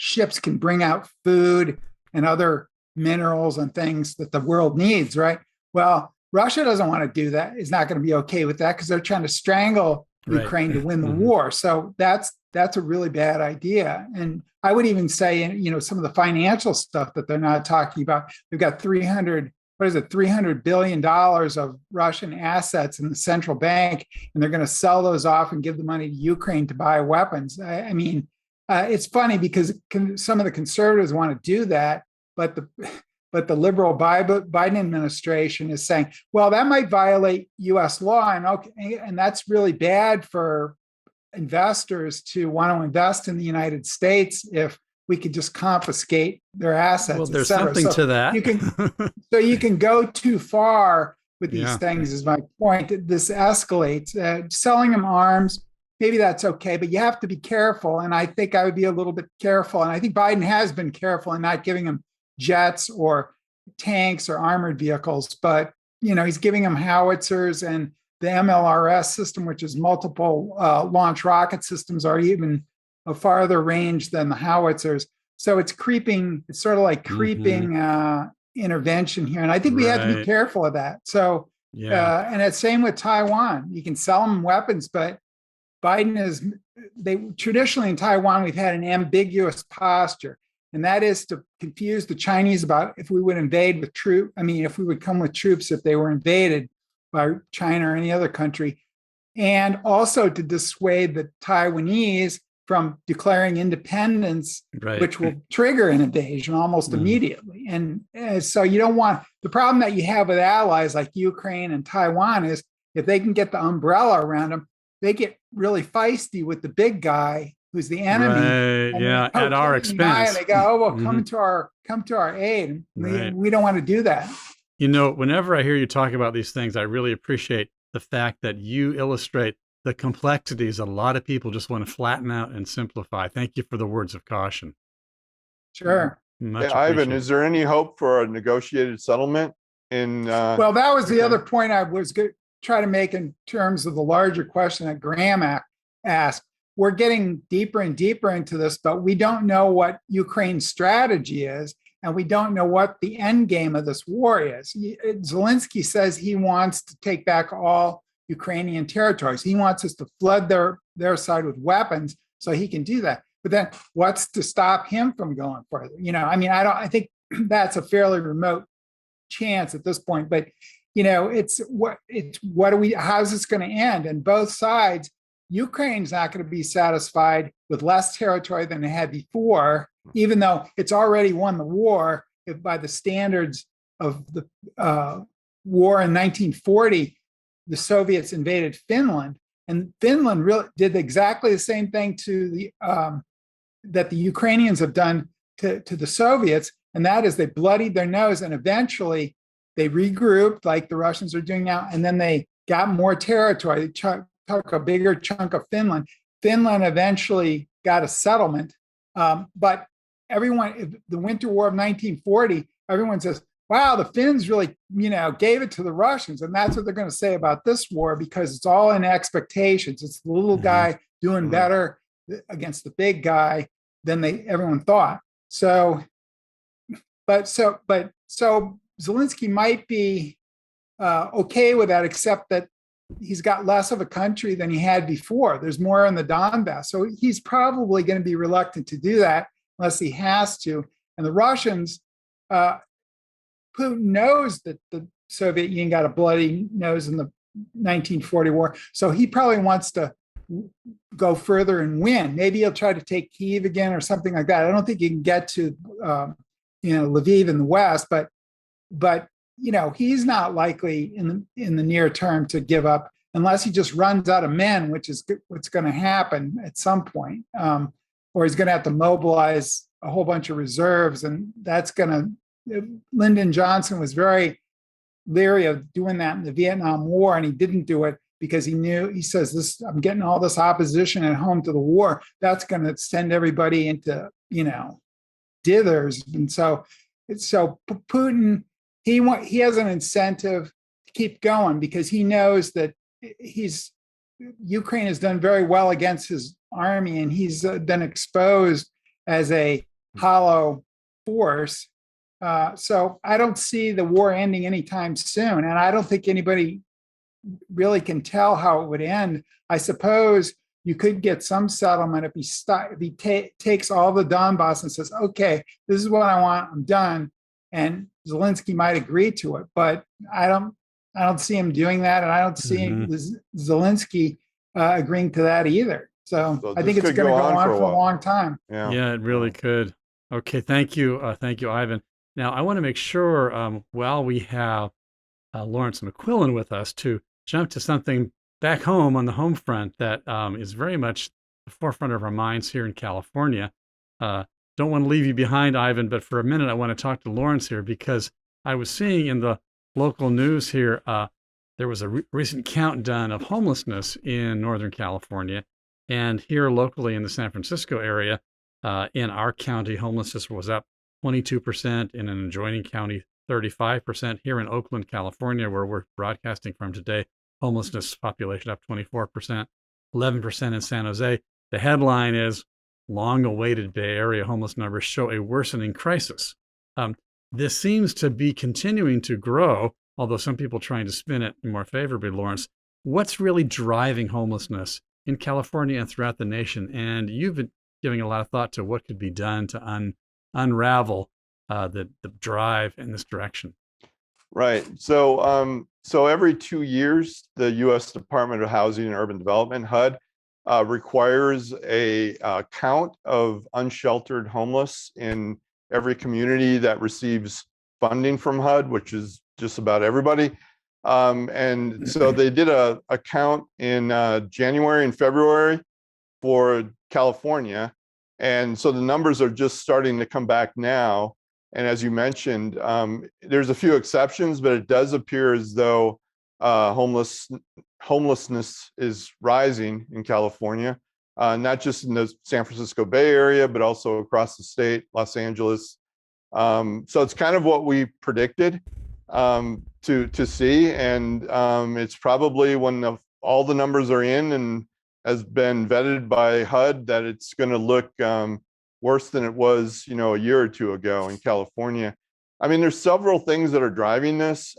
ships can bring out food and other minerals and things that the world needs, right? Well, Russia doesn't want to do that. Is not going to be okay with that because they're trying to strangle Ukraine to win the war. So that's a really bad idea. And I would even say, some of the financial stuff that they're not talking about, they've got $300 billion of Russian assets in the central bank, and they're going to sell those off and give the money to Ukraine to buy weapons. It's funny because some of the conservatives want to do that, but the liberal Biden administration is saying, well, that might violate U.S. law, and that's really bad for investors to want to invest in the United States if we could just confiscate their assets. Well, there's something to that. You can go too far with these things, is my point. This escalates. Selling them arms, maybe that's okay, but you have to be careful. And I think I would be a little bit careful. And I think Biden has been careful in not giving them jets or tanks or armored vehicles, but he's giving them howitzers, and the MLRS system, which is multiple launch rocket systems, are even a farther range than the howitzers. So it's sort of like creeping intervention here. And I think we have to be careful of that. So, and it's same with Taiwan. You can sell them weapons, but traditionally in Taiwan, we've had an ambiguous posture. And that is to confuse the Chinese about if we would invade with troops. If we would come with troops if they were invaded by China or any other country, and also to dissuade the Taiwanese from declaring independence, which will trigger an invasion almost immediately. And so you don't want, the problem that you have with allies like Ukraine and Taiwan is if they can get the umbrella around them, they get really feisty with the big guy who's the enemy. At our expense. And they go, oh, well, come to our aid. We don't want to do that. Whenever I hear you talk about these things, I really appreciate the fact that you illustrate the complexities that a lot of people just want to flatten out and simplify. Thank you for the words of caution. Sure. Ivan, is there any hope for a negotiated settlement? Well, that was the other point I was going to try to make in terms of the larger question that Graham asked. We're getting deeper and deeper into this, but we don't know what Ukraine's strategy is. And we don't know what the end game of this war is. Zelensky says he wants to take back all Ukrainian territories. He wants us to flood their side with weapons so he can do that. But then what's to stop him from going further? I think that's a fairly remote chance at this point. But how's this going to end? And both sides, Ukraine's not going to be satisfied with less territory than they had before, even though it's already won the war by the standards of the war in 1940. The Soviets invaded Finland, and Finland really did exactly the same thing to that the Ukrainians have done to the Soviets, and that is they bloodied their nose, and eventually they regrouped like the Russians are doing now, and then they got more territory. They took a bigger chunk of Finland. Finland eventually got a settlement, but everyone, the Winter War of 1940, everyone says, wow, the Finns really, gave it to the Russians. And that's what they're going to say about this war, because it's all in expectations. It's the little guy doing better against the big guy than everyone thought. So Zelensky might be okay with that, except that he's got less of a country than he had before. There's more in the Donbass. So he's probably going to be reluctant to do that unless he has to. And the Russians, Putin knows that the Soviet Union got a bloody nose in the 1940 war. So he probably wants to go further and win. Maybe he'll try to take Kyiv again or something like that. I don't think he can get to, Lviv in the West, but he's not likely in the near term to give up unless he just runs out of men, which is what's going to happen at some point. Or he's going to have to mobilize a whole bunch of reserves, and that's going to. Lyndon Johnson was very leery of doing that in the Vietnam War, and he didn't do it because he says, I'm getting all this opposition at home to the war. That's going to send everybody into, dithers. And so Putin, he has an incentive to keep going because he knows that Ukraine has done very well against his army, and he's been exposed as a hollow force. So I don't see the war ending anytime soon, and I don't think anybody really can tell how it would end. I suppose you could get some settlement if he takes all the Donbass and says, "Okay, this is what I want. I'm done," and Zelensky might agree to it. But I don't see him doing that, and I don't see Zelensky agreeing to that either. So I think it's going to go on for a long time. Yeah, it really could. Okay, thank you, Ivan. Now I want to make sure while we have Lawrence McQuillan with us to jump to something back home on the home front that is very much the forefront of our minds here in California. Don't want to leave you behind, Ivan, but for a minute I want to talk to Lawrence here because I was seeing in the local news here there was a recent count done of homelessness in Northern California, and here locally in the San Francisco area, in our county, homelessness was up 22%, in an adjoining county 35%. Here in Oakland, California, where we're broadcasting from today, homelessness population up 24%, 11% in San Jose. The headline is long-awaited Bay Area homeless numbers show a worsening crisis. This seems to be continuing to grow, although some people trying to spin it more favorably, Lawrence. What's really driving homelessness in California and throughout the nation? And you've been giving a lot of thought to what could be done to unravel the drive in this direction. Right. So every 2 years, the U.S. Department of Housing and Urban Development, HUD, requires a count of unsheltered homeless in every community that receives funding from HUD, which is just about everybody. And so they did a count in January and February for California. And so the numbers are just starting to come back now. And as you mentioned, there's a few exceptions, but it does appear as though homelessness is rising in California, not just in the San Francisco Bay Area, but also across the state, Los Angeles. So it's kind of what we predicted to see. And it's probably when all the numbers are in and has been vetted by HUD that it's going to look worse than it was, a year or two ago in California. I mean, there's several things that are driving this.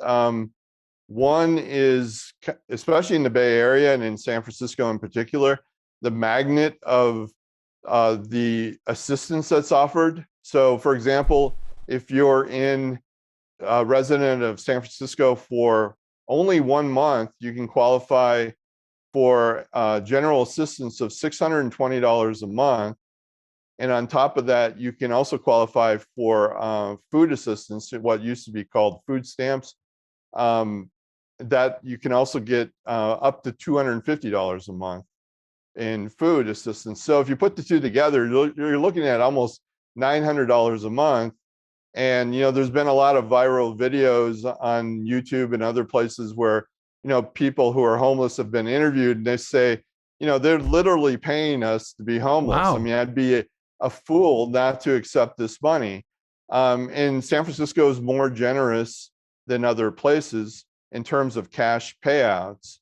One is, especially in the Bay Area and in San Francisco in particular, the magnet of the assistance that's offered. So, for example, if you're a resident of San Francisco for only 1 month, you can qualify for general assistance of $620 a month. And on top of that, you can also qualify for food assistance, what used to be called food stamps, that you can also get up to $250 a month in food assistance. So if you put the two together, you're looking at almost $900 a month. And, there's been a lot of viral videos on YouTube and other places where, people who are homeless have been interviewed and they say, they're literally paying us to be homeless. Wow. I mean, I'd be a fool not to accept this money. And San Francisco is more generous than other places in terms of cash payouts.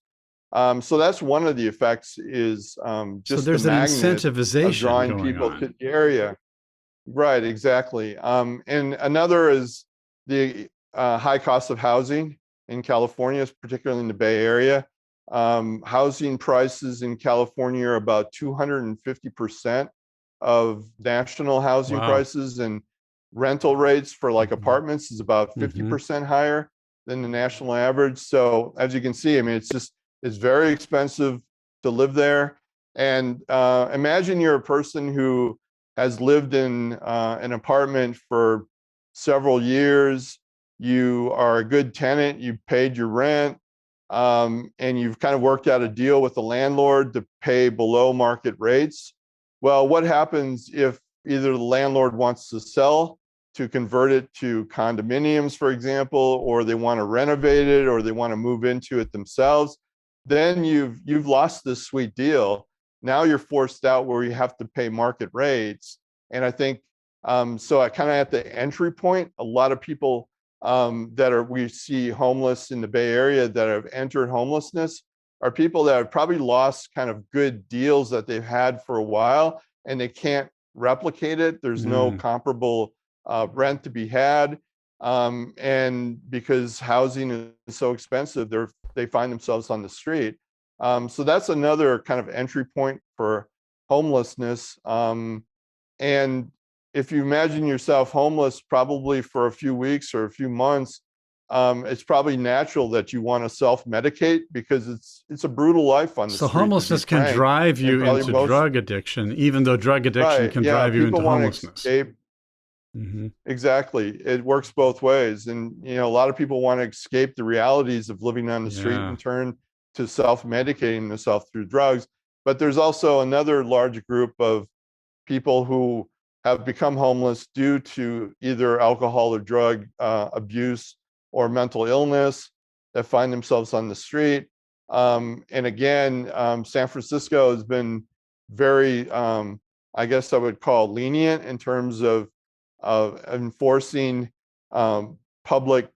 So that's one of the effects is just so there's the an magnet incentivization of drawing going people on. to the area. Right, exactly. And another is the high cost of housing in California, particularly in the Bay Area. Housing prices in California are about 250% of national housing prices, and rental rates for like apartments is about 50% higher than the national average. So as you can see, I mean, it's very expensive to live there. And imagine you're a person who has lived in an apartment for several years. You are a good tenant, you paid your rent, and you've kind of worked out a deal with the landlord to pay below market rates. Well, what happens if either the landlord wants to sell to convert it to condominiums, for example, or they want to renovate it, or they want to move into it themselves? Then you've lost this sweet deal. Now you're forced out where you have to pay market rates. And I think, so I kind of at the entry point, a lot of people we see homeless in the Bay Area that have entered homelessness are people that have probably lost kind of good deals that they've had for a while, and they can't replicate it. There's no comparable rent to be had. And because housing is so expensive, they find themselves on the street. So that's another kind of entry point for homelessness. And if you imagine yourself homeless probably for a few weeks or a few months, it's probably natural that you want to self-medicate because it's a brutal life on the So street. homelessness can drive you into drug addiction, even though drug addiction can drive you into homelessness. Escape. Exactly. It works both ways. And, a lot of people want to escape the realities of living on the street and turn to self-medicating themselves through drugs. But there's also another large group of people who have become homeless due to either alcohol or drug abuse or mental illness that find themselves on the street. And again, San Francisco has been very, I guess I would call lenient in terms of enforcing public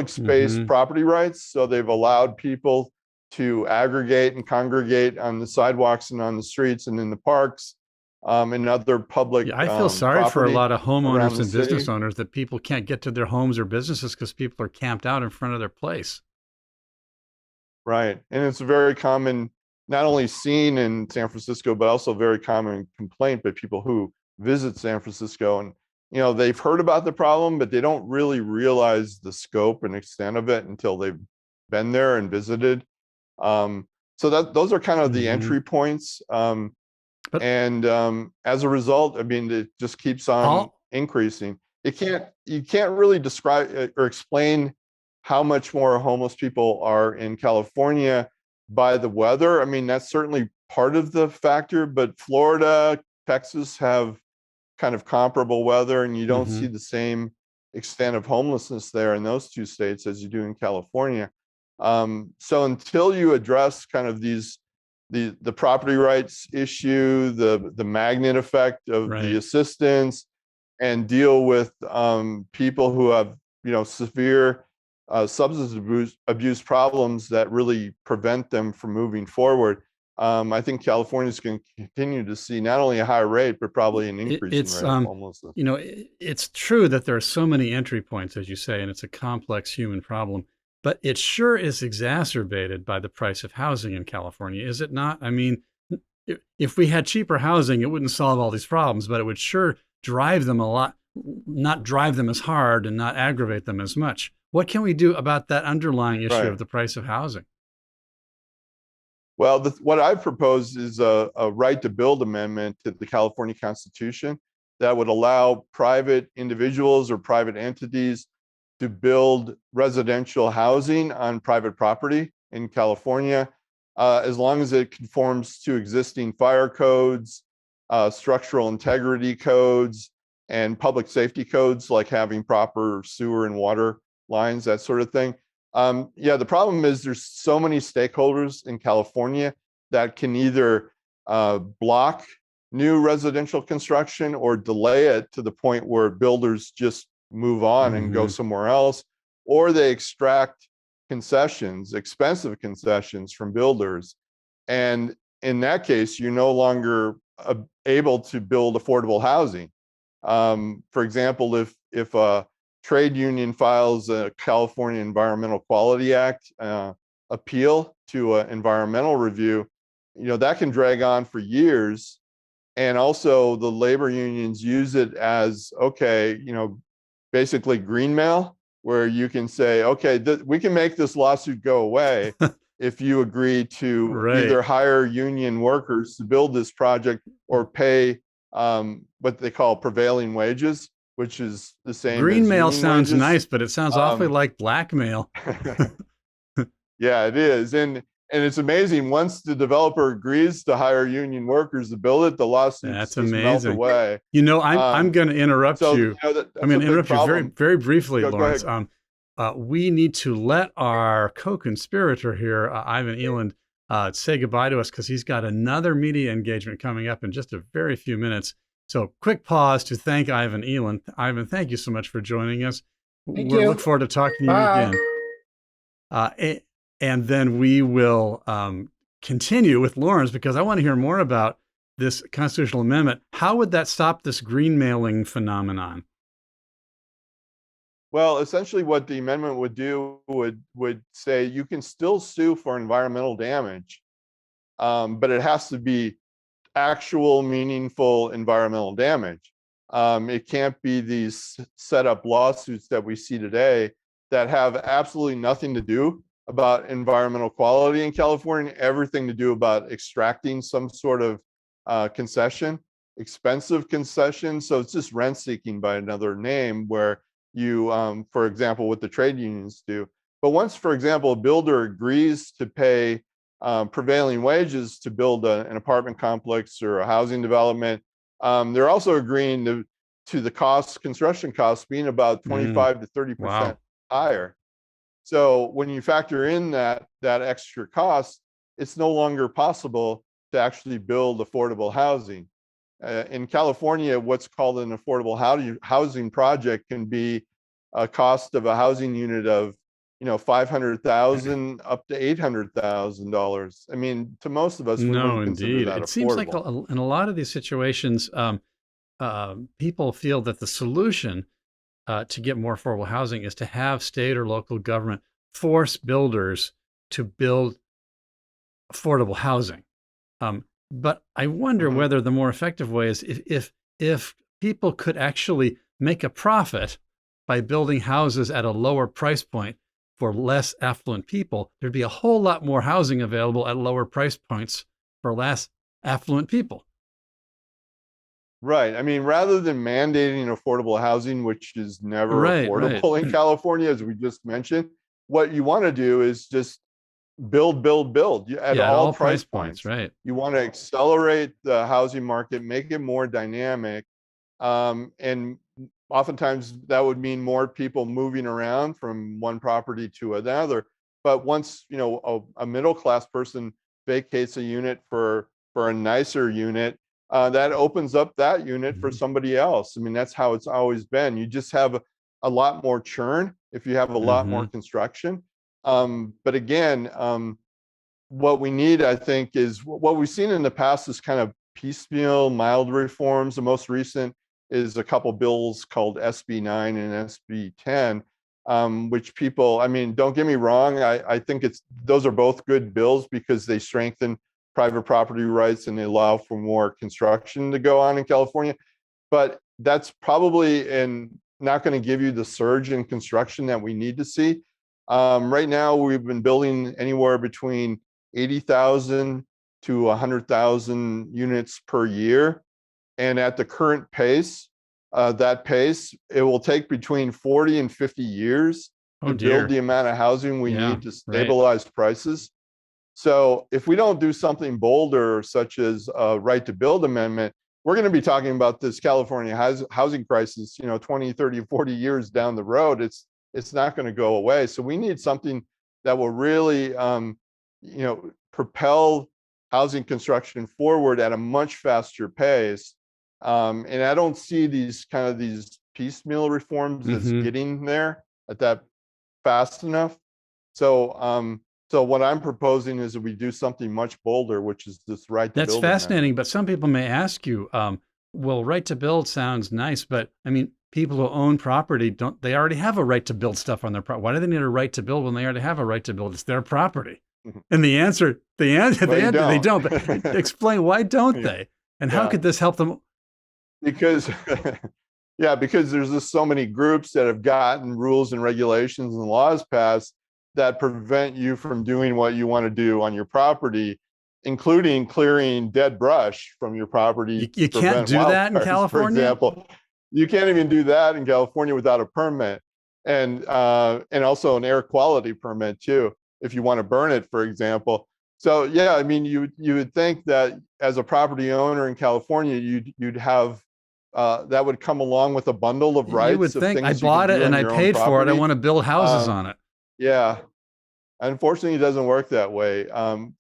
space property rights. So they've allowed people to aggregate and congregate on the sidewalks and on the streets and in the parks and other public. I feel sorry for a lot of homeowners and business city. owners that people can't get to their homes or businesses because people are camped out in front of their place. Right. And it's a very common, not only seen in San Francisco, but also very common complaint by people who visit San Francisco. And, they've heard about the problem, but they don't really realize the scope and extent of it until they've been there and visited. So those are kind of the entry points. And as a result, I mean, it just keeps on increasing. You can't really describe or explain how much more homeless people are in California by the weather. I mean, that's certainly part of the factor, but Florida, Texas have kind of comparable weather, and you don't see the same extent of homelessness there in those two states as you do in California. So until you address kind of the property rights issue, the magnet effect of the assistance, and deal with people who have severe substance abuse problems that really prevent them from moving forward, I think California is going to continue to see not only a high rate, but probably an increase in rate of homelessness. It's true that there are so many entry points, as you say, and it's a complex human problem, but it sure is exacerbated by the price of housing in California, is it not? I mean, if we had cheaper housing, it wouldn't solve all these problems, but it would sure drive them a lot, not drive them as hard and not aggravate them as much. What can we do about that underlying issue of the price of housing? Well, what I've proposed is a right to build amendment to the California Constitution that would allow private individuals or private entities to build residential housing on private property in California, as long as it conforms to existing fire codes, structural integrity codes, and public safety codes, like having proper sewer and water lines, that sort of thing. The problem is there's so many stakeholders in California that can either block new residential construction or delay it to the point where builders just move on and go somewhere else, or they extract concessions, expensive concessions from builders. And in that case, you're no longer able to build affordable housing. For example, if a trade union files a California Environmental Quality Act appeal to an environmental review, that can drag on for years. And also the labor unions use it as, basically green mail, where you can say, okay, we can make this lawsuit go away if you agree to either hire union workers to build this project or pay what they call prevailing wages, which is the same. Green mail sounds wages. Nice, but it sounds awfully like blackmail. Yeah, it is. And it's amazing. Once the developer agrees to hire union workers to build it, the lawsuits just melt away. I'm going to interrupt you. I'm going to interrupt you very, very briefly, Lawrence. We need to let our co-conspirator here, Ivan Eland, say goodbye to us because he's got another media engagement coming up in just a very few minutes. So quick pause to thank Ivan Eland. Ivan, thank you so much for joining us. Thank We you. look forward to talking to you again. And then we will continue with Lawrence because I want to hear more about this constitutional amendment, how would that stop this green mailing phenomenon? Well, essentially what the amendment would do would say you can still sue for environmental damage, but it has to be actual meaningful environmental damage. It can't be these set up lawsuits that we see today that have absolutely nothing to do about environmental quality in California, everything to do about extracting some sort of concession, expensive concession. So it's just rent seeking by another name, where you, for example, what the trade unions do. But once, for example, a builder agrees to pay prevailing wages to build an apartment complex or a housing development, they're also agreeing to the costs, construction costs being about 25 to 30% Wow. higher. So when you factor in that extra cost, it's no longer possible to actually build affordable housing. In California, what's called an affordable housing project can be a cost of a housing unit of $500,000 up to $800,000. I mean, to most of us, we No, wouldn't consider indeed. that It seems like affordable. in a lot of these situations, people feel that the solution to get more affordable housing is to have state or local government force builders to build affordable housing. But I wonder Mhm. whether the more effective way is if people could actually make a profit by building houses at a lower price point for less affluent people, there'd be a whole lot more housing available at lower price points for less affluent people. Right. I mean, rather than mandating affordable housing, which is never Right, right. affordable in California, as we just mentioned, what you want to do is just build at Yeah, at all all price price points, points. right. You want to accelerate the housing market, make it more dynamic. And oftentimes that would mean more people moving around from one property to another. But once, a middle class person vacates a unit for a nicer unit, that opens up that unit for Mhm, somebody else. I mean, that's how it's always been. You just have a lot more churn if you have a lot more mhm, construction. But again, what we need, I think, is what we've seen in the past is kind of piecemeal, mild reforms. The most recent is a couple bills called SB 9 and SB 10, which people, I mean, don't get me wrong, I think those are both good bills because they strengthen private property rights and they allow for more construction to go on in California. But that's probably not going to give you the surge in construction that we need to see. Right now, we've been building anywhere between 80,000 to 100,000 units per year. And at the current pace, it will take between 40 and 50 years oh to build dear. the amount of housing we Yeah, need to right. stabilize prices. So if we don't do something bolder, such as a right to build amendment, we're going to be talking about this California housing crisis, 20, 30, 40 years down the road. It's not going to go away. So we need something that will really, propel housing construction forward at a much faster pace. And I don't see these piecemeal reforms as Mhm. getting there at that fast enough. So what I'm proposing is that we do something much bolder, which is this right to That's build amendment. fascinating, but some people may ask you, well, right to build sounds nice, but I mean, people who own property they already have a right to build stuff on their property. Why do they need a right to build when they already have a right to build? It's their property. And Well, you they don't. don't. But explain, why don't Yeah. they? And how Yeah. could this help them? Because yeah, because there's just so many groups that have gotten rules and regulations and laws passed that prevent you from doing what you want to do on your property, including clearing dead brush from your property You to can't prevent do that in wildfires, for California? example. You can't even do that in California without a permit, and also an air quality permit too, if you want to burn it, for example. So yeah, I mean, you would think that as a property owner in California, you'd have that would come along with a bundle of You would rights of think I things you can bought it do and on I your own paid for it. I property. want to build houses Um, on it. yeah, unfortunately, it doesn't work that way.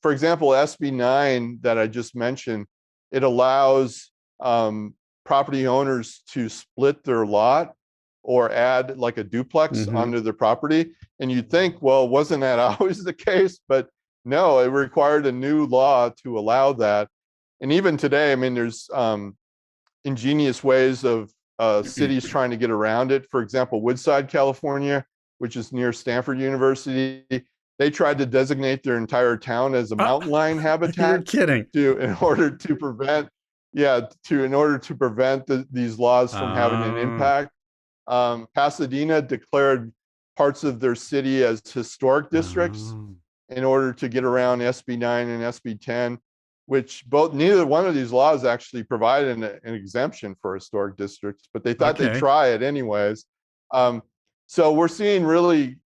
For example, SB 9 that I just mentioned, it allows property owners to split their lot or add like a duplex Hmm. onto their property. And you'd think, well, wasn't that always the case? But no, it required a new law to allow that. And even today, I mean, there's ingenious ways of cities trying to get around it. For example, Woodside, California, which is near Stanford University, they tried to designate their entire town as a mountain lion habitat. You're kidding. In order to prevent these laws from having an impact. Pasadena declared parts of their city as historic districts in order to get around SB 9 and SB 10, which neither one of these laws actually provided an exemption for historic districts, but they thought they'd try it anyways. So we're seeing really,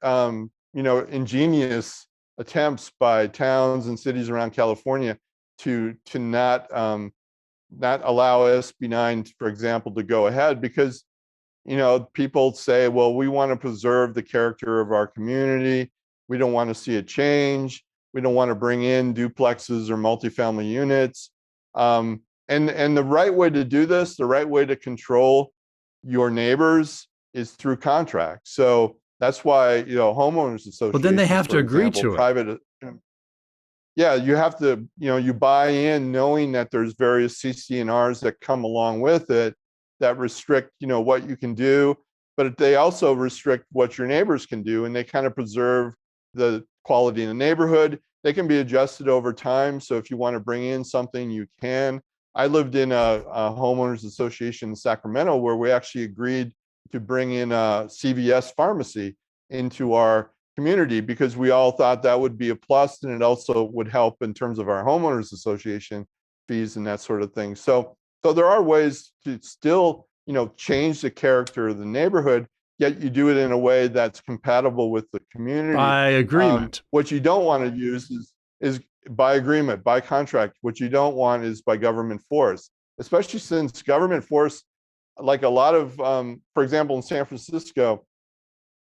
ingenious attempts by towns and cities around California to not allow SB 9, for example, to go ahead because, people say, well, we want to preserve the character of our community. We don't want to see it change. We don't want to bring in duplexes or multifamily units. And the right way to do this, the right way to control your neighbors is through contracts. So that's why, homeowners associations. Well, then they have to agree to it. Yeah, you have to, you buy in knowing that there's various CC&Rs that come along with it that restrict, what you can do, but they also restrict what your neighbors can do, and they kind of preserve the quality in the neighborhood. They can be adjusted over time. So if you want to bring in something, you can. I lived in a homeowners association in Sacramento where we actually agreed to bring in a CVS pharmacy into our community because we all thought that would be a plus, and it also would help in terms of our homeowners association fees and that sort of thing. So there are ways to still, change the character of the neighborhood, yet you do it in a way that's compatible with the community. By agreement. What you don't want to use is by agreement, by contract. What you don't want is by government force, especially since government force, like a lot of, for example, in San Francisco,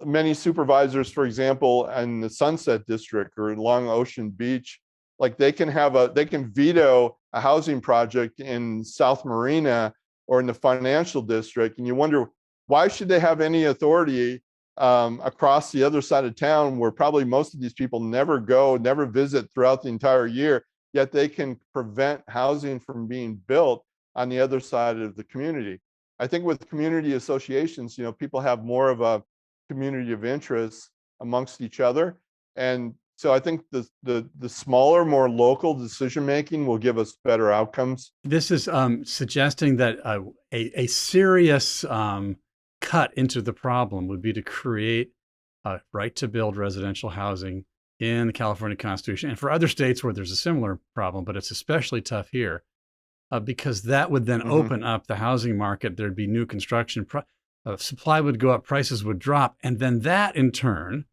many supervisors, for example, in the Sunset District or along Ocean Beach, like they can veto a housing project in South Marina or in the financial district. And you wonder, why should they have any authority across the other side of town where probably most of these people never visit throughout the entire year, yet they can prevent housing from being built on the other side of the community. I think with community associations, people have more of a community of interest amongst each other. And so I think the smaller, more local decision making will give us better outcomes. This is suggesting that a serious cut into the problem would be to create a right to build residential housing in the California Constitution and for other states where there's a similar problem, but it's especially tough here because that would then open up the housing market. There'd be new construction, supply would go up, prices would drop, and then that in turn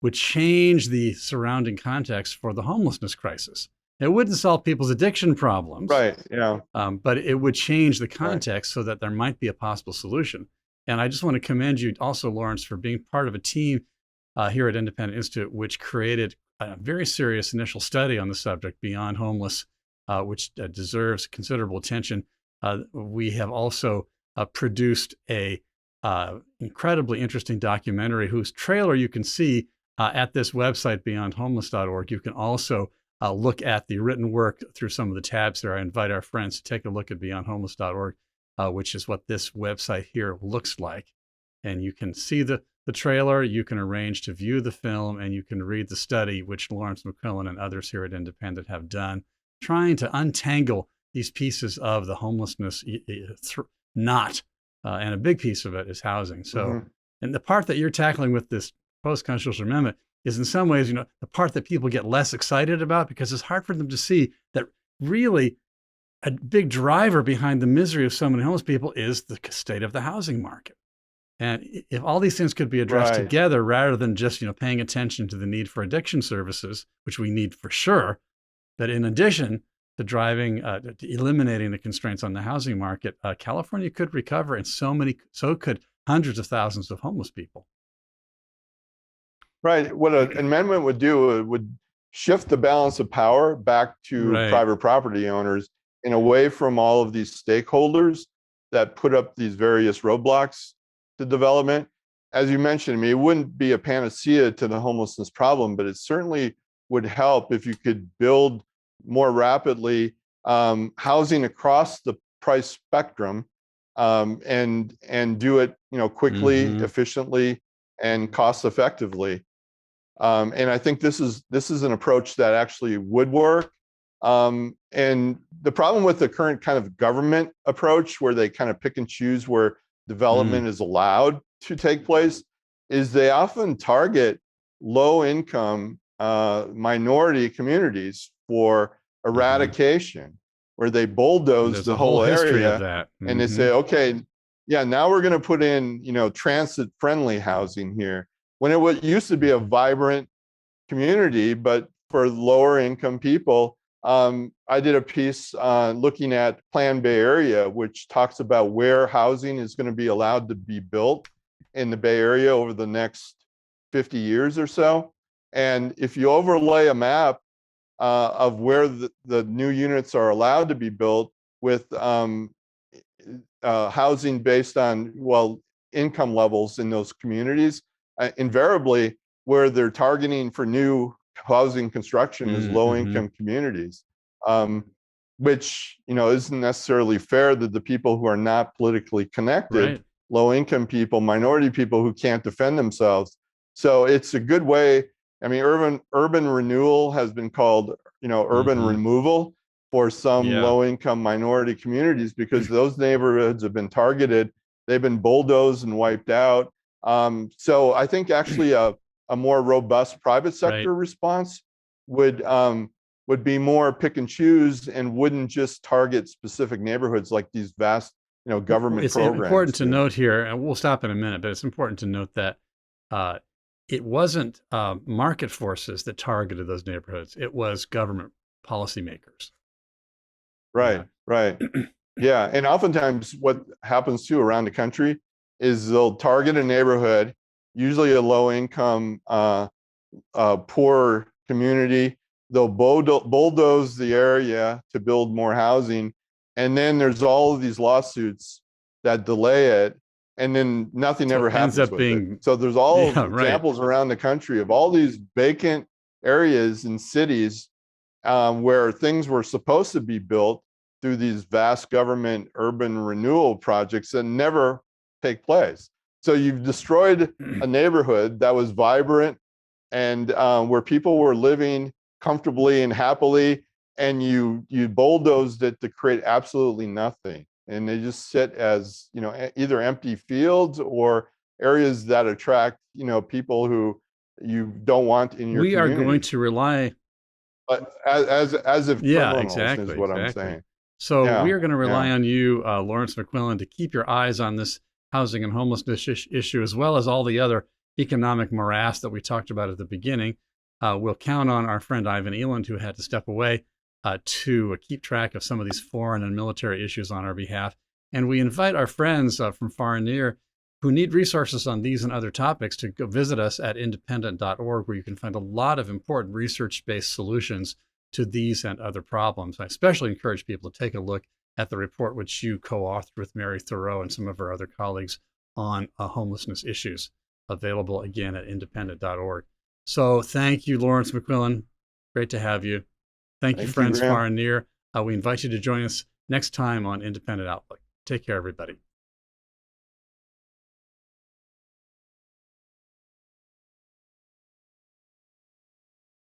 would change the surrounding context for the homelessness crisis. It wouldn't solve people's addiction problems, right? Yeah, but it would change the context so that there might be a possible solution. And I just want to commend you also, Lawrence, for being part of a team here at Independent Institute, which created a very serious initial study on the subject, Beyond Homeless, which deserves considerable attention. We have also produced a incredibly interesting documentary whose trailer you can see at this website, beyondhomeless.org. You can also look at the written work through some of the tabs there. I invite our friends to take a look at beyondhomeless.org, which is what this website here looks like. And you can see the trailer, you can arrange to view the film, and you can read the study, which Lawrence McQuillan and others here at Independent have done, trying to untangle these pieces of the homelessness knot. And a big piece of it is housing. So, and the part that you're tackling with this post-constitutional amendment is in some ways, the part that people get less excited about because it's hard for them to see that really a big driver behind the misery of so many homeless people is the state of the housing market. And if all these things could be addressed together rather than just, paying attention to the need for addiction services, which we need for sure, but in addition to driving, to eliminating the constraints on the housing market, California could recover, and so could hundreds of thousands of homeless people. Right. What an amendment would do, it would shift the balance of power back to private property owners and away from all of these stakeholders that put up these various roadblocks to development. As you mentioned, it wouldn't be a panacea to the homelessness problem, but it certainly would help if you could build more rapidly housing across the price spectrum, and do it, quickly, efficiently, and cost effectively. And I think this is an approach that actually would work. And the problem with the current kind of government approach, where they kind of pick and choose where development is allowed to take place, is they often target low income minority communities for eradication, where they bulldoze the whole area of that. and they say, okay, yeah, now we're going to put in, transit friendly housing here, when it used to be a vibrant community, but for lower income people. I did a piece looking at Plan Bay Area, which talks about where housing is going to be allowed to be built in the Bay Area over the next 50 years or so. And if you overlay a map of where the new units are allowed to be built with housing based on, income levels in those communities, invariably where they're targeting for new housing construction is low income communities, which, isn't necessarily fair to the people who are not politically connected, low income people, minority people who can't defend themselves. So it's a good way. I mean, urban renewal has been called, urban removal for some low income minority communities, because those neighborhoods have been targeted. They've been bulldozed and wiped out. So I think actually a more robust private sector response would be more pick and choose, and wouldn't just target specific neighborhoods like these vast, government programs. It's important to note here, and we'll stop in a minute, but it's important to note that it wasn't market forces that targeted those neighborhoods. It was government policymakers. Right. Yeah. And oftentimes what happens too around the country is they'll target a neighborhood, usually a low income, poor community. They'll bulldoze the area to build more housing. And then there's all of these lawsuits that delay it. And then nothing ever happens with it. So there's all examples around the country of all these vacant areas in cities where things were supposed to be built through these vast government urban renewal projects that never take place. So you've destroyed a neighborhood that was vibrant and where people were living comfortably and happily, and you bulldozed it to create absolutely nothing. And they just sit as, either empty fields or areas that attract, people who you don't want in your community. We are going to rely, but as if criminals is what I'm saying. So we are going to rely on you, Lawrence McQuillan, to keep your eyes on this housing and homelessness issue, as well as all the other economic morass that we talked about at the beginning. We'll count on our friend Ivan Eland, who had to step away, to keep track of some of these foreign and military issues on our behalf. And we invite our friends from far and near who need resources on these and other topics to go visit us at independent.org, where you can find a lot of important research-based solutions to these and other problems. I especially encourage people to take a look at the report which you co-authored with Mary Thoreau and some of our other colleagues on homelessness issues, available again at independent.org. So thank you, Lawrence McQuillan. Great to have you. Thank you, friends far and near. We invite you to join us next time on Independent Outlook. Take care, everybody.